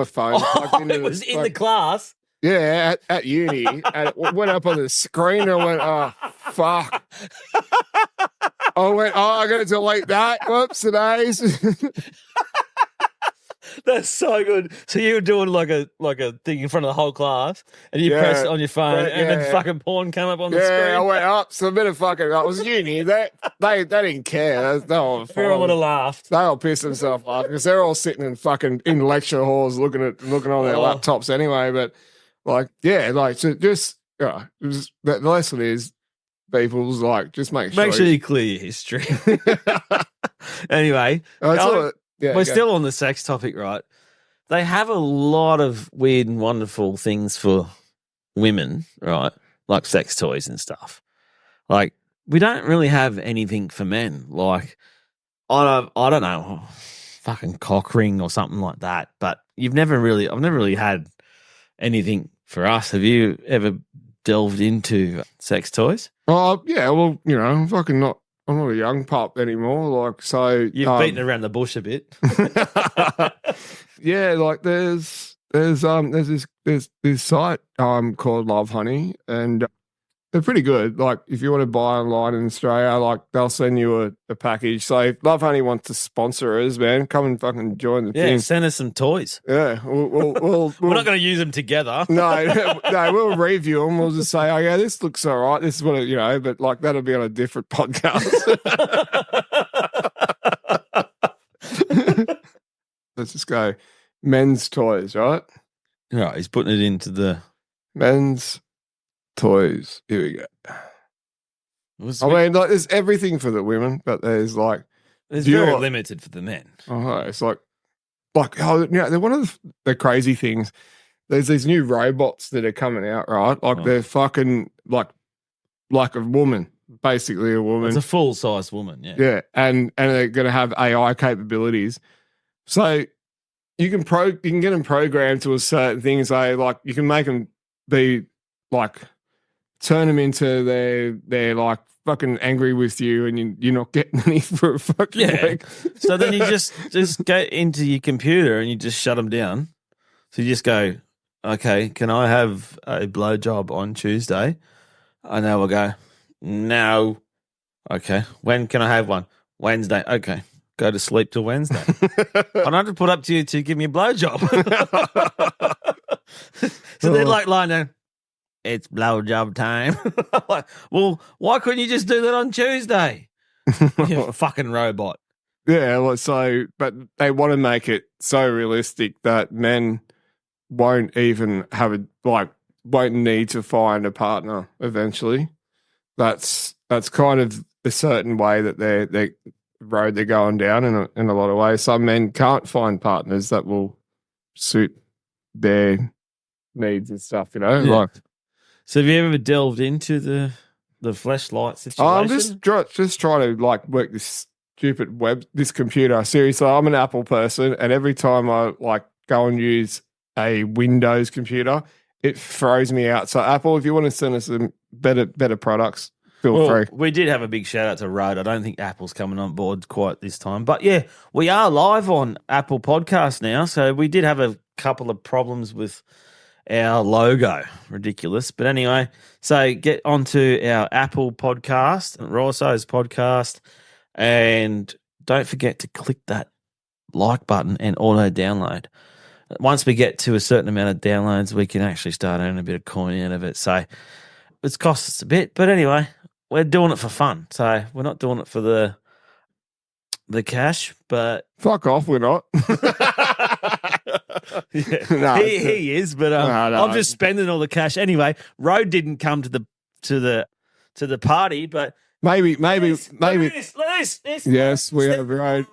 phone.
Oh, it was in the class.
Yeah, at uni, and it went up on the screen, and I went, oh, fuck. I went, oh, I got to delete that. Whoops, today's.
That's so good. So you were doing like a thing in front of the whole class, and you pressed it on your phone, and then fucking porn came up on the screen.
Yeah, I went up. So a bit of fucking. I was uni. They didn't care.
Everyone would have laughed.
They all pissed themselves off because they're all sitting in lecture halls looking on their laptops anyway. But so just the lesson is people's just make sure
you clear your history. Anyway, we're still on the sex topic, right? They have a lot of weird and wonderful things for women, right? Like sex toys and stuff. Like, we don't really have anything for men. Like, I don't know, fucking cock ring or something like that. But I've never really had anything for us. Have you ever delved into sex toys?
Oh, yeah. Well, I'm not a young pup anymore. So
you've beaten around the bush a bit.
Yeah, there's this site called Love Honey, and they're pretty good. Like, if you want to buy online in Australia, they'll send you a package. So if Love Honey wants to sponsor us, man, come and fucking join the thing.
Yeah, send us some toys.
Yeah, we're
not going to use them together.
No, we'll review them. We'll just say, oh yeah, this looks all right. This is what but that'll be on a different podcast. Let's just go men's toys, right?
Right, he's putting it into the
men's toys. Here we go. There's everything for the women, but there's
very limited for the men.
Oh, it's they're one of the crazy things. There's these new robots that are coming out, right? They're fucking like a woman, basically a woman.
It's a full size woman, yeah.
Yeah, and they're going to have AI capabilities. So you can get them programmed to a certain thing. So you can make them be turn them into they're fucking angry with you, and you're not getting any for a fucking week.
So then you just go into your computer and you just shut them down. So you just go, okay, can I have a blowjob on Tuesday? And they will go, no. Okay, when can I have one? Wednesday. Okay, go to sleep till Wednesday. I'm not to put up to you to give me a blowjob. So they're lying down. It's blowjob time. Well, why couldn't you just do that on Tuesday? You fucking robot.
Yeah, but they want to make it so realistic that men won't even won't need to find a partner eventually. That's kind of a certain way that they road they're going down in a lot of ways. Some men can't find partners that will suit their needs and stuff,
Yeah. So have you ever delved into the fleshlight situation?
I'm just trying to work this stupid this computer. Seriously, I'm an Apple person, and every time I go and use a Windows computer, it throws me out. So Apple, if you want to send us some better products, feel free.
We did have a big shout out to Rode. I don't think Apple's coming on board quite this time, but yeah, we are live on Apple Podcast now. So we did have a couple of problems with our logo. Ridiculous. But anyway, so get onto our Apple Podcast, Raw SOS Podcast, and don't forget to click that like button and auto download. Once we get to a certain amount of downloads, we can actually start earning a bit of coin out of it. So it's cost us a bit, but anyway, we're doing it for fun. So we're not doing it for the cash, but
fuck off, we're not.
Yeah. No, he is, but no. I'm just spending all the cash anyway. Rode didn't come to the party, but
maybe.
This.
Yes, we have Rode.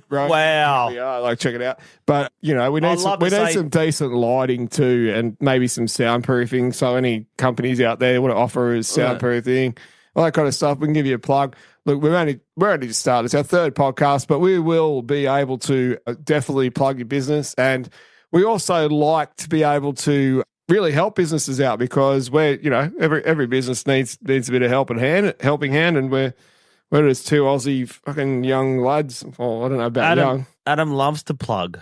Wow,
we are check it out. But we need some decent lighting too, and maybe some soundproofing. So any companies out there want to offer us soundproofing, all that kind of stuff, we can give you a plug. Look, we're only just started. It's our third podcast, but we will be able to definitely plug your business. And we also like to be able to really help businesses out, because we're, every business needs a bit of helping hand, and we're Where there's two Aussie fucking young lads. Oh, I don't know about young.
Adam loves to plug.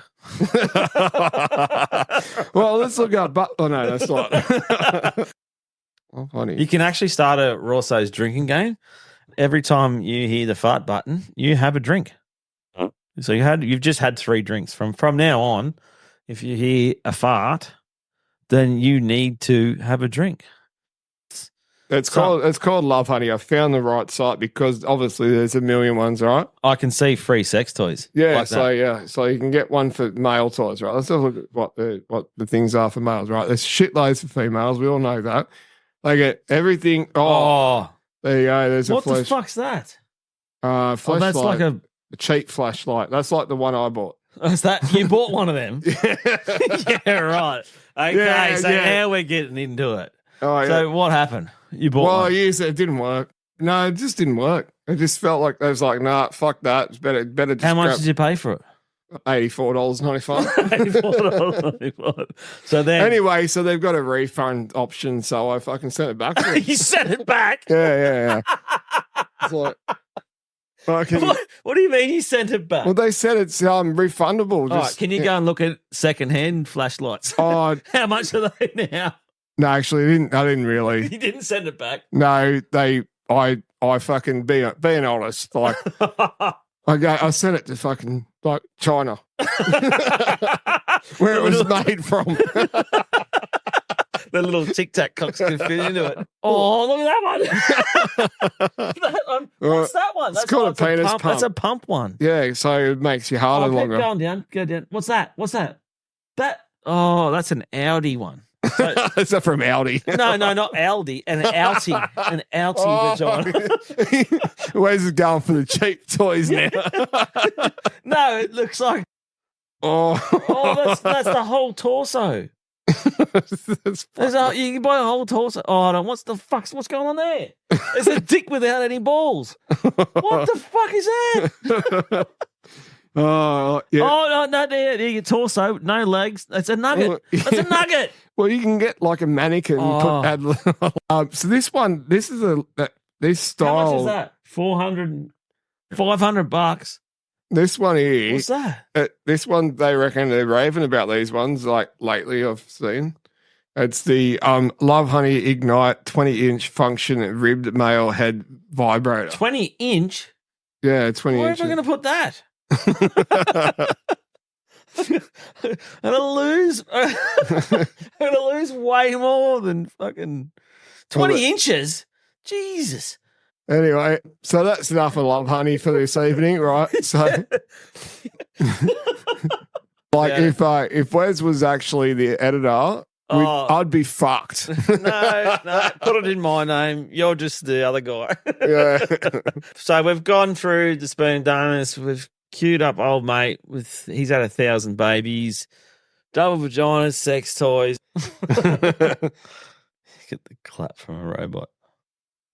Well, let's look up. But oh no, that's not. Oh, funny.
You can actually start a Raw SOS drinking game. Every time you hear the fart button, you have a drink.
Huh?
So you've just had 3 drinks. From now on, if you hear a fart, then you need to have a drink.
It's called Love Honey. I found the right site because obviously there's a million ones, right?
I can see free sex toys.
Yeah,
like
so
that.
so you can get one for male toys, right? Let's have a look at what the things are for males, right? There's shitloads for females. We all know that. They get everything. Oh, there you go. There's
what
a
the fuck's that?
Flashlight.
That's like a
cheap flashlight. That's like the one I bought.
Is that you bought one of them? Yeah, right. Okay, now we're getting into it.
Oh, yeah.
So what happened? You bought
Well,
one.
I used it. It didn't work. No, it just didn't work. It just felt like I was like, nah, fuck that. It's better. Just
How much did you pay for it?
$84.95.
$84.95. So then,
Anyway, so they've got a refund option, so I fucking sent it back to them.
you sent it back.
Yeah. It's like, fucking,
What do you mean you sent it back?
well, they said it's refundable.
All right, can you go and look at secondhand flashlights?
Oh,
How much are they now?
no, actually, I didn't really.
You didn't send it back.
No, I fucking being honest, like I sent it to fucking like China, where it was made from.
The little tic tac cocks can fit into it. Oh, look at that one. What's that one?
It's called a penis
pump.
pump.
That's a pump one.
Yeah, so it makes you harder
Keep
longer.
going down. Go down. What's that? That's an Audi one. So,
Is that from Audi?
no, not Aldi. An Alti. An Alti vagina.
Where's it going for the cheap toys now?
No, it looks like.
Oh,
That's the whole torso. You can buy a whole torso. Oh, no, what's going on there? It's a dick without any balls. What the fuck is that?
Oh, yeah.
Oh, no, there you get torso, no legs. That's a nugget. That's a nugget.
Well, you can get like a mannequin. So this one, this style.
How much is that? 500 bucks.
This one here.
What's that?
This one, they reckon they're raving about these ones. Like lately, I've seen. It's the Love Honey Ignite 20-inch function ribbed male head vibrator.
20-inch.
Yeah, 20
Where
inches.
am I going to put that? I'm gonna lose way more than fucking 20 inches. Jesus.
Anyway, so that's enough of Love Honey for this evening, right? So, if Wes was actually the editor, I'd be fucked.
No, put it in my name. You're just the other guy.
Yeah.
So we've gone through the sperm donors. We've queued up old mate he's had 1,000 babies, double vaginas, sex toys. Get the clap from a robot.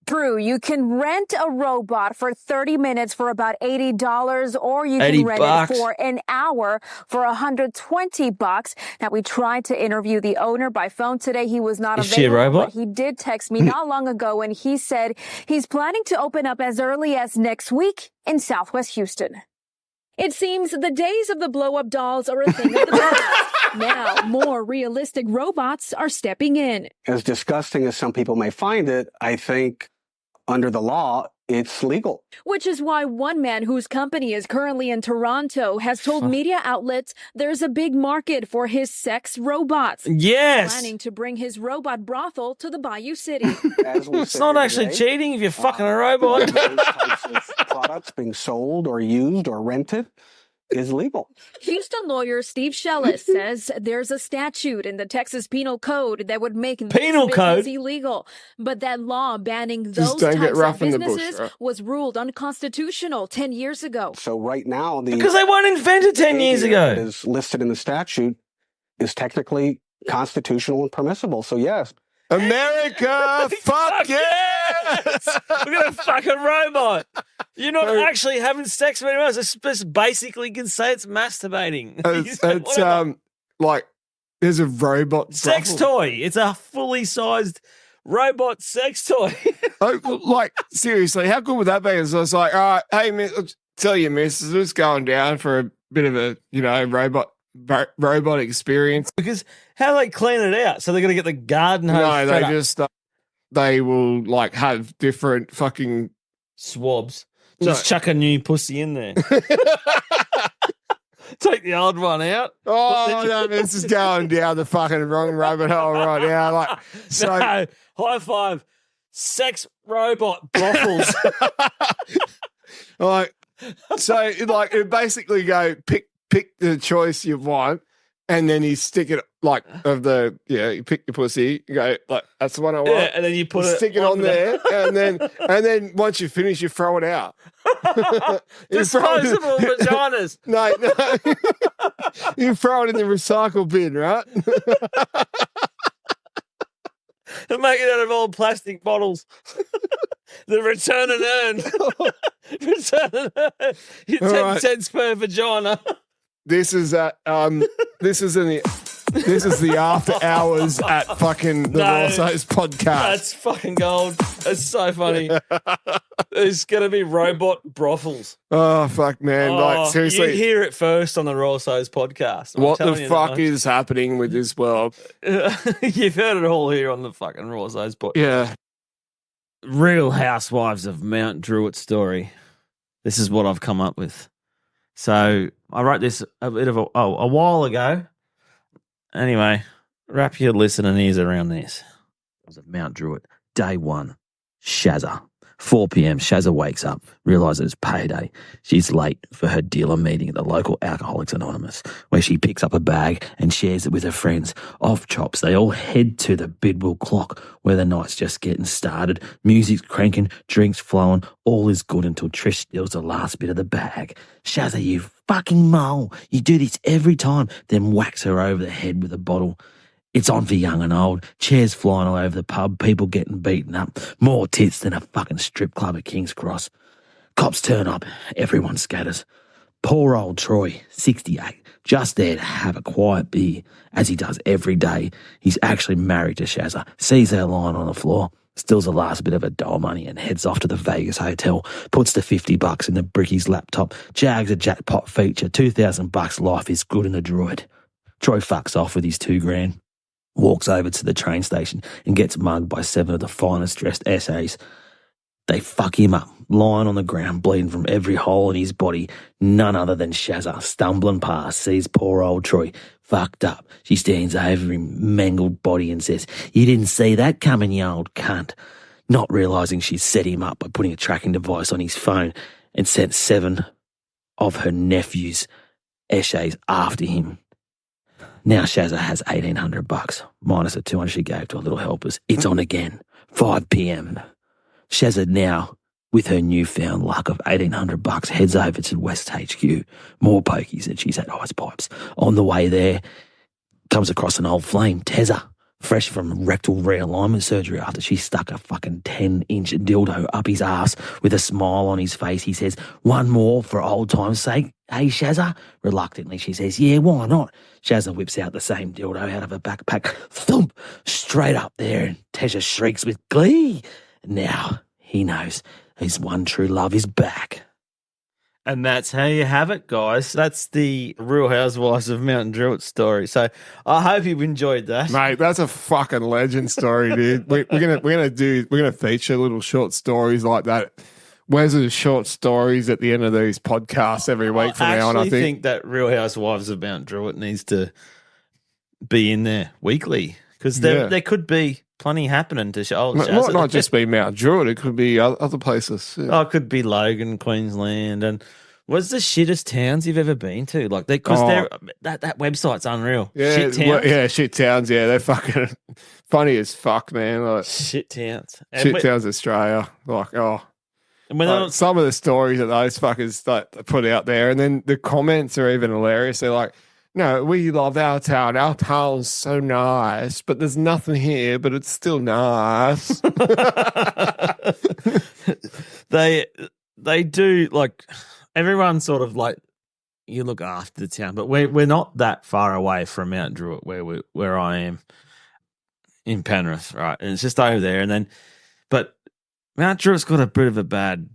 Drew, you can rent a robot for 30 minutes for about $80, or you can rent it for an hour for $120. Now, we tried to interview the owner by phone today. He was not available.
Is she a robot?
But he did text me not long ago, and he said he's planning to open up as early as next week in Southwest Houston. It seems the days of the blow-up dolls are a thing of the past. Now, more realistic robots are stepping in.
As disgusting as some people may find it, I think under the law, it's legal.
Which is why one man whose company is currently in Toronto has told media outlets there's a big market for his sex robots.
Yes.
Planning to bring his robot brothel to the Bayou City.
It's not actually cheating if you're fucking a robot.
Those types of products being sold or used or rented is legal.
Houston lawyer Steve Shellis says there's a statute in the Texas Penal Code that would make
Penal Code
illegal, but that law banning those
don't get
types
rough
of
in the bush,
businesses
right?
was ruled unconstitutional 10 years ago.
So right now,
because they weren't invented 10 years ago.
That is listed in the statute is technically constitutional and permissible. So yes.
America, fuck yes!
We're going to fuck a robot. You're not actually having sex with anyone else. It's just basically you can say it's masturbating.
It's like there's a robot
sex
brothel.
toy. It's a fully sized robot sex toy.
Like, seriously, how good would that be? So I was like, all right, hey, miss, I'll tell you, miss, this is going down for a bit of a, robot experience.
Because how do they clean it out? So they're going to get the garden hose?
No, they just, they will, like, have different fucking
swabs. Just chuck a new pussy in there. Take the old one out.
Oh, no, this is going down the fucking wrong rabbit hole right now. Like, so
no, high five. Sex robot brothels.
It basically go pick the choice you want, and then you stick it you pick your pussy, you go like that's the one I want.
Yeah, and then you
stick it on there, and then once you finish, you throw it out.
Disposable vaginas.
No, you throw it in the recycle bin, right?
And make it out of old plastic bottles. The return and earn. Return and earn. You 10 cents per vagina.
This is the after hours at fucking the Raw SOS podcast.
That's fucking gold. That's so funny. There's going to be robot brothels.
Oh, fuck, man. Like, seriously.
You hear it first on the Raw SOS podcast.
What the fuck is happening with this world?
You've heard it all here on the fucking Raw SOS podcast.
Yeah.
Real Housewives of Mount Druitt story. This is what I've come up with. So I wrote this a while ago. Anyway, wrap your listening ears around this. Of Mount Druitt, day 1, Shazza. 4 p.m, Shazza wakes up, realises it's payday. She's late for her dealer meeting at the local Alcoholics Anonymous, where she picks up a bag and shares it with her friends. Off chops, they all head to the Bidwell Clock, where the night's just getting started. Music's cranking, drinks flowing, all is good until Trish steals the last bit of the bag. Shazza, you fucking mole, you do this every time, then whacks her over the head with a bottle. It's on for young and old, chairs flying all over the pub, people getting beaten up, more tits than a fucking strip club at King's Cross. Cops turn up, everyone scatters. Poor old Troy, 68, just there to have a quiet beer, as he does every day. He's actually married to Shazza, sees her lying on the floor, steals the last bit of her doll money and heads off to the Vegas hotel, puts the $50 in the Bricky's laptop, jags a jackpot feature, $2,000, life is good in the Druitt. Troy fucks off with his $2,000. Walks over to the train station and gets mugged by 7 of the finest dressed essays. They fuck him up, lying on the ground, bleeding from every hole in his body. None other than Shazza, stumbling past, sees poor old Troy fucked up. She stands over him, mangled body, and says, "You didn't see that coming, you old cunt." Not realising she's set him up by putting a tracking device on his phone and sent 7 of her nephews' essays after him. Now Shazza has $1,800, minus the $200 she gave to her little helpers. It's on again. 5 p.m. Shazza now, with her newfound luck of $1,800, heads over to West HQ. More pokies than she's had ice pipes. On the way there, comes across an old flame, Tezza, fresh from rectal realignment surgery after she stuck a fucking 10-inch dildo up his ass. With a smile on his face, he says, "One more for old time's sake, hey Shazza?" Reluctantly, she says, "Yeah, why not?" Shazza whips out the same dildo out of her backpack. Thump! Straight up there, and Tezza shrieks with glee. Now he knows his one true love is back. And that's how you have it, guys. That's the Real Housewives of Mount Druitt story. So I hope you've enjoyed that,
mate. That's a fucking legend story, dude. We're gonna feature little short stories like that. Where's the short stories at the end of these podcasts every week from now on? I think
that Real Housewives of Mount Druitt needs to be in there weekly because there could be plenty happening to show.
It might not just be Mount Druitt; it could be other places. Yeah.
Oh, it could be Logan, Queensland, and what's the shittest towns you've ever been to? Like that website's unreal.
Yeah,
shit towns.
Shit towns. Yeah, they're fucking funny as fuck, man. Like,
shit towns.
Shit towns, Australia. Some of the stories that those fuckers put out there, and then the comments are even hilarious. They're like, "No, we love our town. Our town's so nice, but there's nothing here, but it's still nice."
They do, like, everyone sort of like, you look after the town, but we're not that far away from Mount Druitt where I am. in Penrith, right? And it's just over there. But Mount Druitt's got a bit of a bad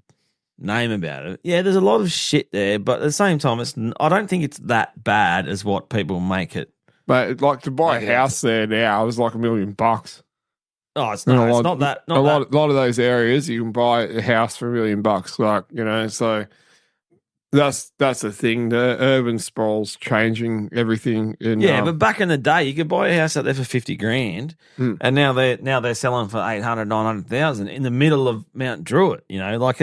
name about it. Yeah, there's a lot of shit there, but at the same time, I don't think it's that bad as what people make it.
But like to buy a house there now, it was like $1 million.
Oh, it's not. It's not that. Not
a lot of those areas, you can buy a house for $1 million. Like, you know, so that's the thing. The urban sprawl's changing everything.
But back in the day, you could buy a house out there for $50,000, and now they're selling for 800,000, 900,000 in the middle of Mount Druitt. You know, like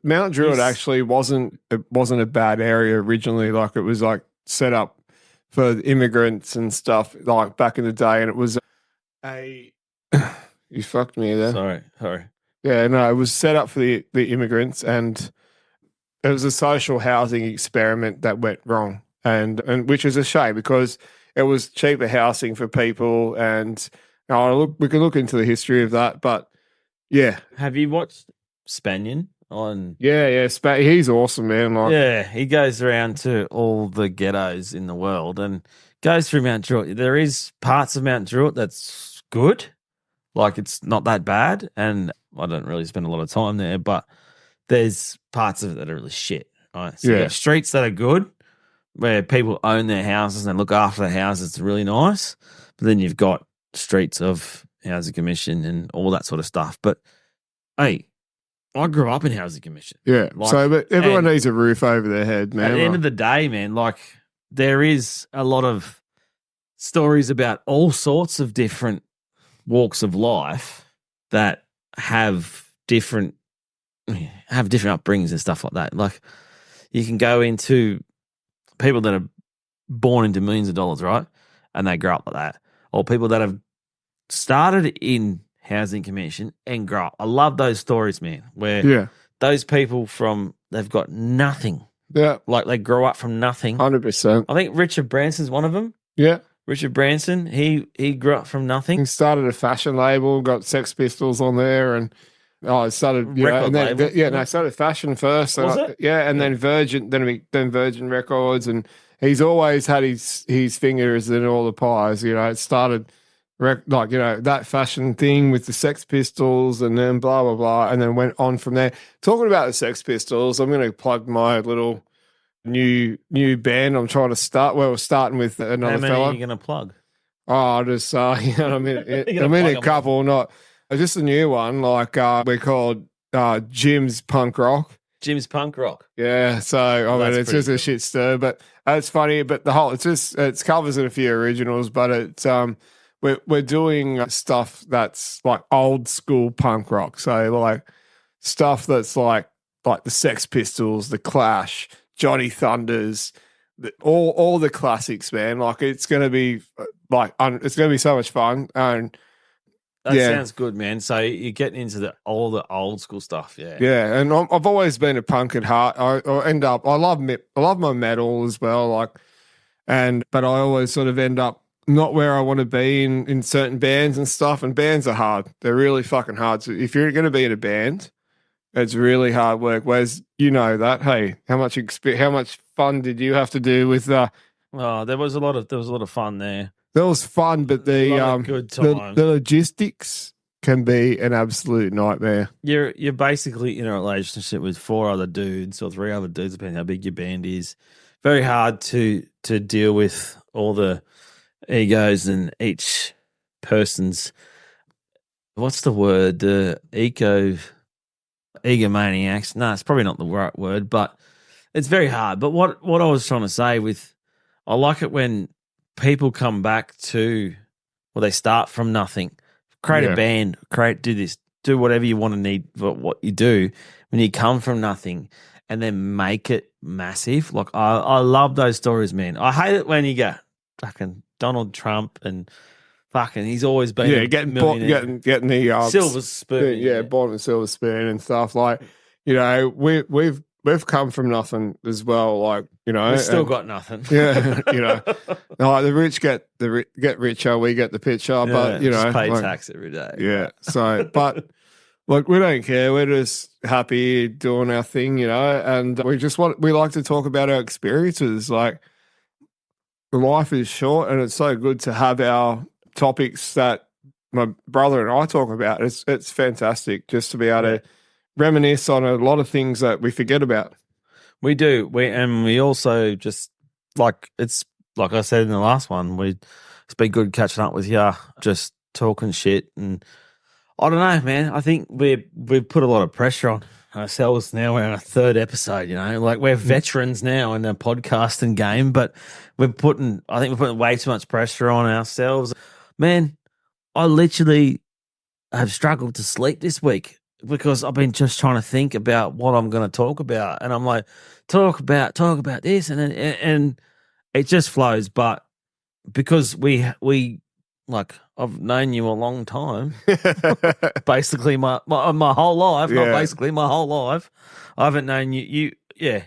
Mount Druitt actually wasn't a bad area originally. Like, it was like set up for immigrants and stuff. Like back in the day, and it was you fucked me there.
Sorry.
Yeah, no, it was set up for the immigrants, and it was a social housing experiment that went wrong, and which is a shame because it was cheaper housing for people. And we can look into the history of that, but yeah.
Have you watched Spanion on?
Yeah, he's awesome, man. Like,
yeah, he goes around to all the ghettos in the world and goes through Mount Druitt. There is parts of Mount Druitt that's good, like it's not that bad, and I don't really spend a lot of time there, but there's parts of it that are really shit, right? So you got streets that are good where people own their houses and they look after their houses. It's really nice, but then you've got streets of housing commission and all that sort of stuff. But hey, I grew up in housing commission.
Yeah, but everyone needs a roof over their head, man.
At the end of the day, man, like there is a lot of stories about all sorts of different walks of life that have different upbringings and stuff like that. Like you can go into people that are born into millions of dollars, right? And they grow up like that. Or people that have started in housing commission and grow up. I love those stories, man, where those people they've got nothing.
Yeah.
Like they grow up from nothing.
100%.
I think Richard Branson's one of them.
Yeah.
Richard Branson, he grew up from nothing.
He started a fashion label, got Sex Pistols on there, and it started started fashion first.
Was it?
Yeah, and then Virgin, then Virgin Records, and he's always had his fingers in all the pies. You know, it started that fashion thing with the Sex Pistols, and then blah blah blah, and then went on from there. Talking about the Sex Pistols, I'm going to plug my little new band I'm trying to start. Well, we're starting with another
How many
fella.
are you going to plug?
Oh, just I'm in a couple, not just a new one. Like we're called Jim's Punk Rock.
Jim's Punk Rock.
Yeah, so I mean it's just a shit stir, but it's funny. But the whole it's covers and a few originals, but it's we're doing stuff that's like old school punk rock. So like stuff that's like the Sex Pistols, the Clash, Johnny Thunders, all the classics, man. Like it's gonna be it's gonna be so much fun. And
that sounds good, man. So you're getting into all the old school stuff, yeah.
Yeah, and I've always been a punk at heart. I love my metal as well, but I always sort of end up not where I want to be in certain bands and stuff. And bands are hard; they're really fucking hard. So if you're going to be in a band, it's really hard work. Whereas you know that. Hey, how much fun did you have to do with? There
was a lot of fun there.
That was fun, but the logistics can be an absolute nightmare.
You're basically in a relationship with 4 other dudes or 3 other dudes, depending how big your band is. Very hard to deal with all the egos and each person's, what's the word? The egomaniacs. No, it's probably not the right word, but it's very hard. But what I was trying to say I like it when people come back they start from nothing, create a band, do whatever you want to need for what you do when you come from nothing and then make it massive. Like I love those stories, man. I hate it when you go fucking Donald Trump and fucking he's always been
getting the
silver spoon,
bottom silver spoon and stuff. Like, you know, we've come from nothing as well. Like, you know,
we've still got nothing.
Yeah, you know, like the rich get richer, we get the picture. But you know,
just pay tax every day.
Yeah. So, but look, we don't care. We're just happy doing our thing, you know, and we like to talk about our experiences. Like, life is short, and it's so good to have our topics that my brother and I talk about. It's fantastic just to be able to reminisce on a lot of things that we forget about.
We do. We also just it's like I said in the last one, it's been good catching up with you, just talking shit. And I don't know, man. I think we've put a lot of pressure on ourselves now. We're on our third episode, like we're veterans now in the podcasting game, but we're putting way too much pressure on ourselves. Man, I literally have struggled to sleep this week because I've been just trying to think about what I'm going to talk about. And I'm like, talk about this. And it just flows. But because we like, I've known you a long time, basically my whole life, not basically my whole life. I haven't known you. I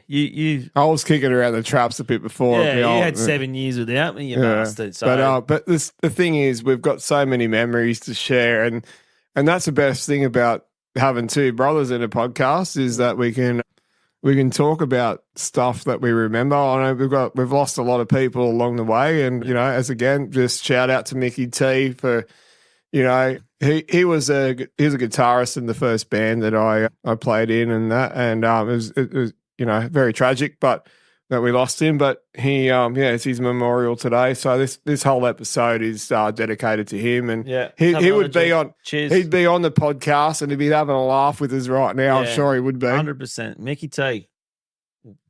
was kicking around the traps a bit before. Yeah, you had 7 years without me, you bastard. So.
But the thing is, we've got so many memories to share, and that's the best thing about having two brothers in a podcast is that we can talk about stuff that we remember. I know we've lost a lot of people along the way, and as again, just shout out to Mickey T for, he was a guitarist in the first band that I played in, and it was very tragic, but that we lost him. But he it's his memorial today, so this whole episode is dedicated to him, and he would be on.
Cheers.
He'd be on the podcast, and he'd be having a laugh with us right now. I'm sure he would be
100%. Mickey T.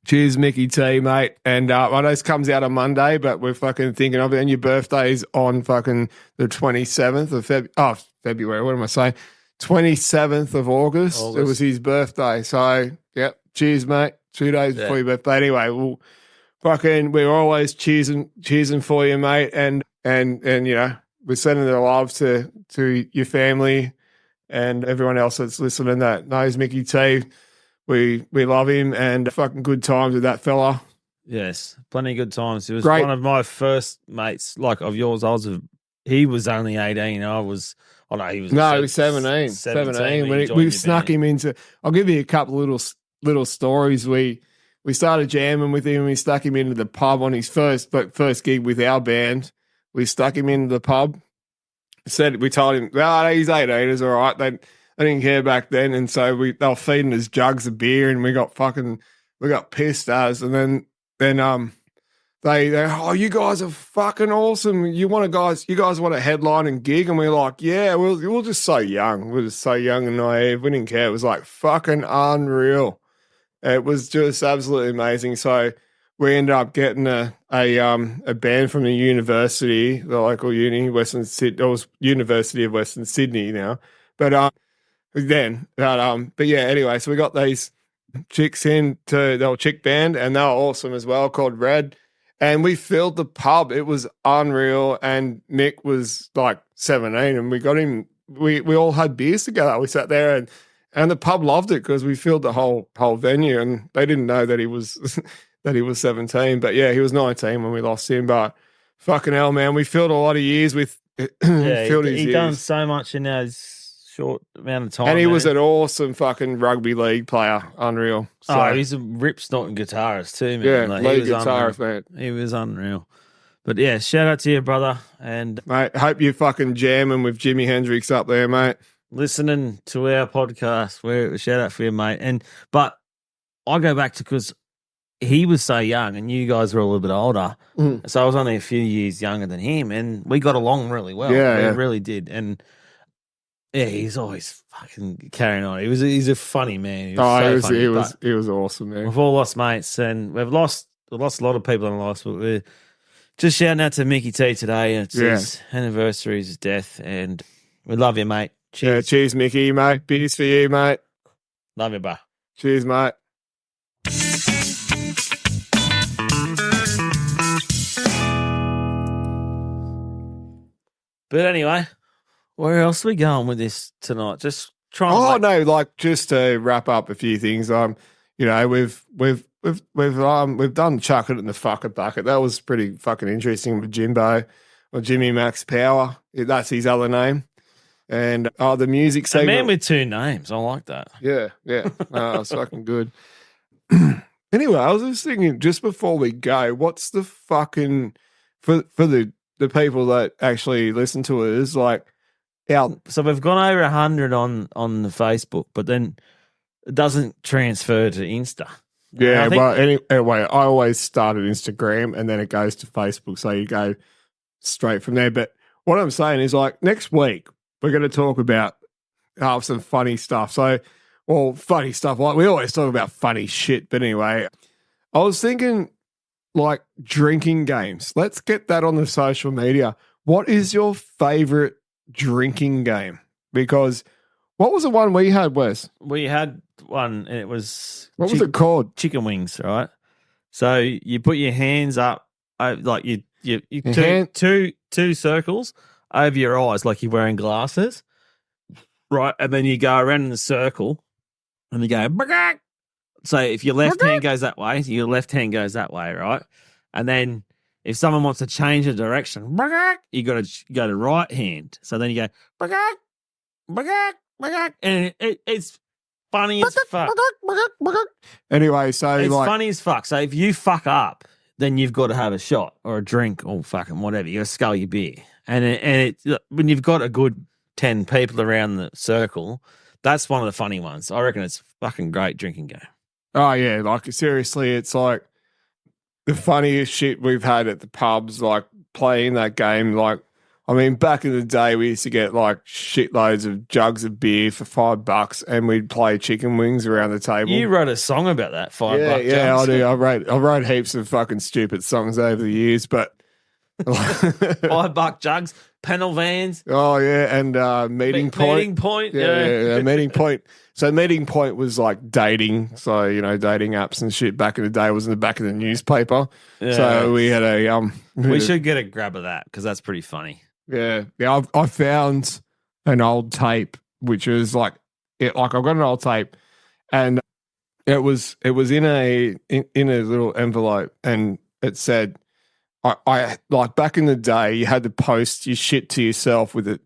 Cheers, Mickey T, mate. And I know this comes out on Monday, but we're fucking thinking of it. And your birthday's on fucking the 27th of February. What am I saying? 27th of August. It was his birthday. So, yep. Cheers, mate. 2 days before your birthday. Anyway, we're always cheersing for you, mate. And we're sending the love to your family and everyone else that's listening that knows Mickey T. We love him, and fucking good times with that fella.
Yes, plenty of good times. He was
Great.
one of my first mates, like of yours. He was only 18. He was
17. 17. We snuck him into. I'll give you a couple little stories. We started jamming with him. We stuck him into the pub on his first gig with our band. We stuck him into the pub. We told him, he's 18. It's all right. They didn't care back then, and so they were feeding us jugs of beer, and we got pissed as, and then they you guys are fucking awesome. You guys want a headline and gig, and we're like, yeah, we're just so young. We're just so young and naive. We didn't care. It was like fucking unreal. It was just absolutely amazing. So we ended up getting a band from the university, the local uni, Western Sydney. It was University of Western Sydney now, but anyway, so we got these chicks in to the chick band, and they were awesome as well, called Red, and we filled the pub. It was unreal, and Mick was like 17, and we got him. We all had beers together. We sat there, and the pub loved it because we filled the whole venue, and they didn't know that he was 17, but yeah, he was 19 when we lost him. But fucking hell, man, we filled a lot of years with.
He done so much in his short amount of time,
and he was an awesome fucking rugby league player. Unreal. So,
he's a rip snorting guitarist too, man.
Yeah, lead guitarist, man.
He was unreal. But yeah, shout out to you, brother. And
mate, hope you fucking jamming with Jimi Hendrix up there, mate.
Listening to our podcast. Shout out for you, mate. But I go back to because he was so young and you guys were a little bit older. So I was only a few years younger than him, and we got along really well. We really did. And yeah, he's always fucking carrying on. He's a funny man. He
was awesome, man.
We've all lost mates, and we've lost a lot of people in life, but we're just shouting out to Mickey T today. It's his anniversary, his death, and we love you, mate. Cheers.
Yeah, cheers, Mickey, mate. Beers for you, mate.
Love you, bro.
Cheers, mate.
But anyway, where else are we going with this tonight? Just trying.
Just to wrap up a few things. We've done Chuck It in the Fuck It Bucket. That was pretty fucking interesting with Jimbo or Jimmy Max Power. That's his other name. And the music segment.
A man with two names. I like that.
Yeah. It's fucking good. Anyway, I was just thinking, just before we go, what's the fucking for the the people that actually listen to it is like,
so we've gone over 100 on the Facebook, but then it doesn't transfer to Insta.
Yeah, anyway, I always start at Instagram and then it goes to Facebook, so you go straight from there. But what I'm saying is, like, next week we're going to talk about some funny stuff. So, well, funny stuff, like we always talk about funny shit. But anyway, I was thinking, like, drinking games. Let's get that on the social media. What is your favorite drinking game? Because what was the one we had, Wes?
We had one, and it was...
What was it called?
Chicken wings, right? So you put your hands up, like you two circles over your eyes, like you're wearing glasses, right? And then you go around in the circle, and you go... Bagak! So if your left hand goes that way, your left hand goes that way, right? And then if someone wants to change the direction, you got to go to right hand. So then you go, and it's funny as fuck.
Anyway, so
it's
like,
funny as fuck. So if you fuck up, then you've got to have a shot or a drink or fucking whatever. You got to scull your beer. And when you've got a good 10 people around the circle, that's one of the funny ones. I reckon it's fucking great drinking game.
Oh, yeah. Like, seriously, it's like the funniest shit we've had at the pubs, like playing that game. Like, I mean, back in the day, we used to get like shitloads of jugs of beer for $5 and we'd play chicken wings around the table.
You wrote a song about that, $5
Yeah,
jugs.
I do. I wrote heaps of fucking stupid songs over the years, but
$5 jugs, panel vans.
Oh, yeah, and Meeting Point.
Meeting Point,
yeah. Meeting Point. So Meeting Point was like dating. So, you know, dating apps and shit back in the day. It was in the back of the newspaper.
Yeah.
So we had a...
we should get a grab of that because that's pretty funny.
Yeah. I found an old tape, which was like I've got an old tape and it was in a little envelope and it said, I like back in the day, you had to post your shit to yourself with a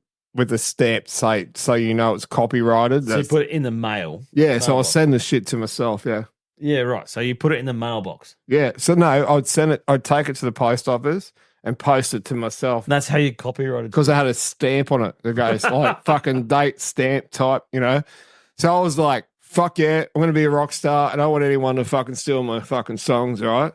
stamp, so you know it's copyrighted.
So you put it in the mail.
Yeah, so I'll send the shit to myself. Yeah.
Yeah, right. So you put it in the mailbox.
Yeah. So no, I'd take it to the post office and post it to myself.
That's how you copyrighted.
Because I had a stamp on it that goes like fucking date stamp type, you know. So I was like, fuck yeah, I'm gonna be a rock star. I don't want anyone to fucking steal my fucking songs, right?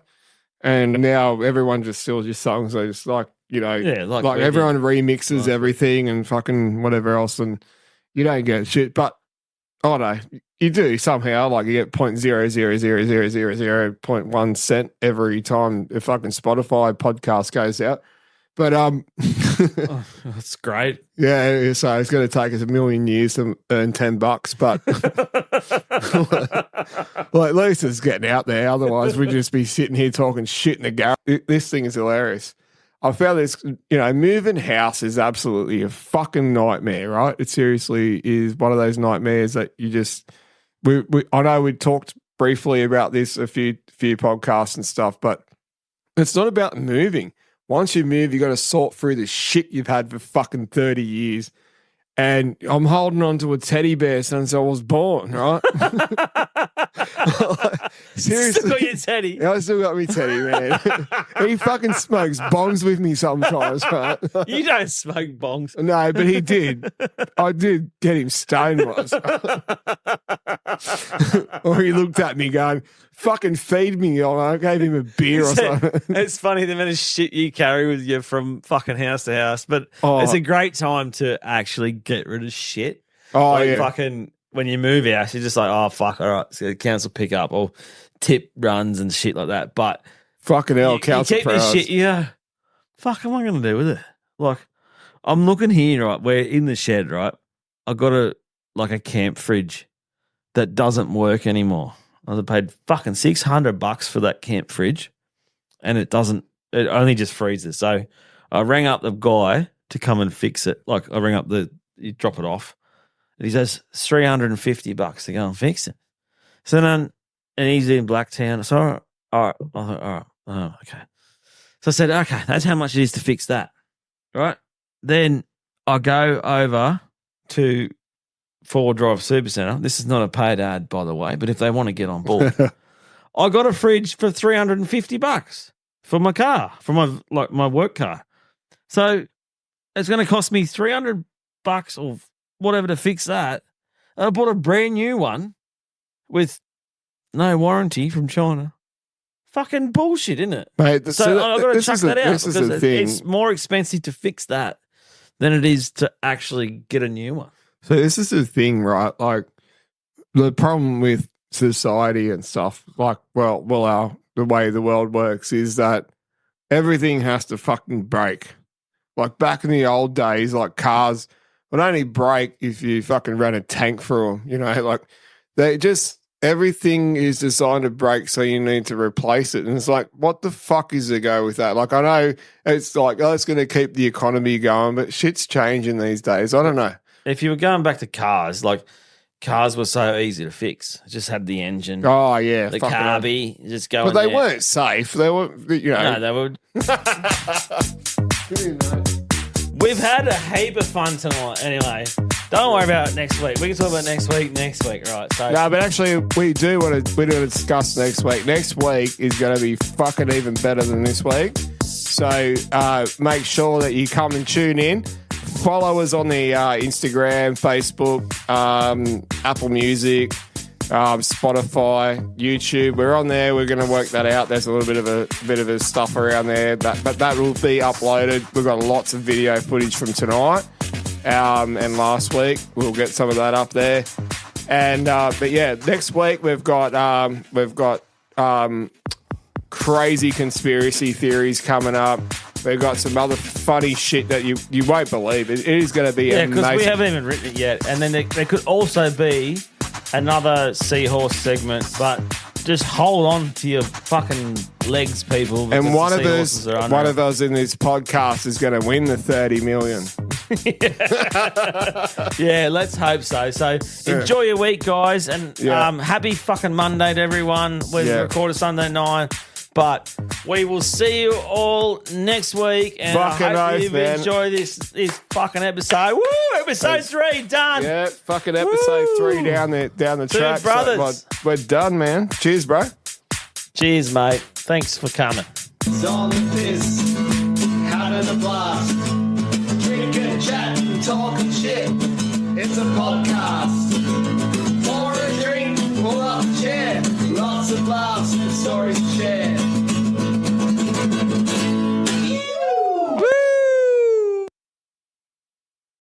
And now everyone just steals your songs. They just like, you know, like everyone remixes everything and fucking whatever else, and you don't get shit. But I don't know, you do somehow. Like you get 0.0000000.1 cent every time a fucking Spotify podcast goes out. But
that's great.
Yeah, so it's going to take us 1 million years to earn $10, but well, at least it's getting out there. Otherwise, we'd just be sitting here talking shit in the garage. This thing is hilarious. I found this, you know, moving house is absolutely a fucking nightmare, right? It seriously is one of those nightmares that you just. I know we talked briefly about this a few podcasts and stuff, but it's not about moving. Once you move, you got to sort through the shit you've had for fucking 30 years. And I'm holding on to a teddy bear since I was born, right? Seriously.
Still got your teddy.
Yeah, I still got me teddy, man. He fucking smokes bongs with me sometimes, right?
You don't smoke bongs.
No, but he did. I did get him stoned once. Or he looked at me going, fucking feed me. I gave him a beer or something.
It's funny the amount of shit you carry with you from fucking house to house, but it's a great time to actually get rid of shit.
Oh,
like
yeah.
Fucking when you move house, you're just like, oh, fuck, all right, so council pick up or tip runs and shit like that. But
fucking hell, council
you keep this shit, yeah. Fuck, what am I going to do with it? Like, I'm looking here, right? We're in the shed, right? I got a camp fridge that doesn't work anymore. I paid fucking $600 for that camp fridge, and it only just freezes. So I rang up the guy to come and fix it. Like I rang up you drop it off, and he says $350 to go and fix it. So then, and he's in Blacktown. So all right, oh, okay. So I said, okay, that's how much it is to fix that, right? Then I go over to 4 Drive Supercentre. This is not a paid ad, by the way, but if they want to get on board, I got a fridge for $350 for my car, for my work car. So it's going to cost me $300 or whatever to fix that. I bought a brand new one with no warranty from China. Fucking bullshit, isn't it?
Mate,
so I've got to chuck that out
this is the
because
thing.
it's more expensive to fix that than it is to actually get a new one.
So this is the thing, right? Like the problem with society and stuff, like the way the world works is that everything has to fucking break. Like back in the old days, like cars would only break if you fucking ran a tank through them. You know, like they just everything is designed to break, so you need to replace it. And it's like, what the fuck is the go with that? Like I know it's like, oh, it's going to keep the economy going, but shit's changing these days. I don't know.
If you were going back to cars, like cars were so easy to fix. It just had the engine.
Oh yeah,
the carby. You just go.
But they weren't safe. They were, you know.
No, they were. We've had a heap of fun tonight. Anyway, don't worry about it next week. We can talk about next week, right? So
no, but actually, we do want to discuss next week. Next week is going to be fucking even better than this week. So make sure that you come and tune in. Follow us on the Instagram, Facebook, Apple Music, Spotify, YouTube. We're on there. We're going to work that out. There's a little bit of a stuff around there, but that will be uploaded. We've got lots of video footage from tonight and last week. We'll get some of that up there. And but yeah, next week we've got crazy conspiracy theories coming up. We've got some other funny shit that you won't believe. It is going to be amazing.
Yeah, because we haven't even written it yet. And then there could also be another seahorse segment, but just hold on to your fucking legs, people.
And one of us in this podcast is going to win the 30 million.
Yeah, let's hope so. So enjoy your week, guys, and happy fucking Monday to everyone. We recorded Sunday night. But we will see you all next week. And
fucking
I hope
oath,
you've
man.
enjoyed this fucking episode. Woo! Episode 3 done.
Yeah, fucking episode 3 down the track.
Brothers.
So, we're done, man. Cheers, bro.
Cheers, mate. Thanks for coming.
On the piss, having a blast, drinking, chatting, talking shit. It's a podcast. Pour a drink, pull up a chair, lots of laughs and stories to share.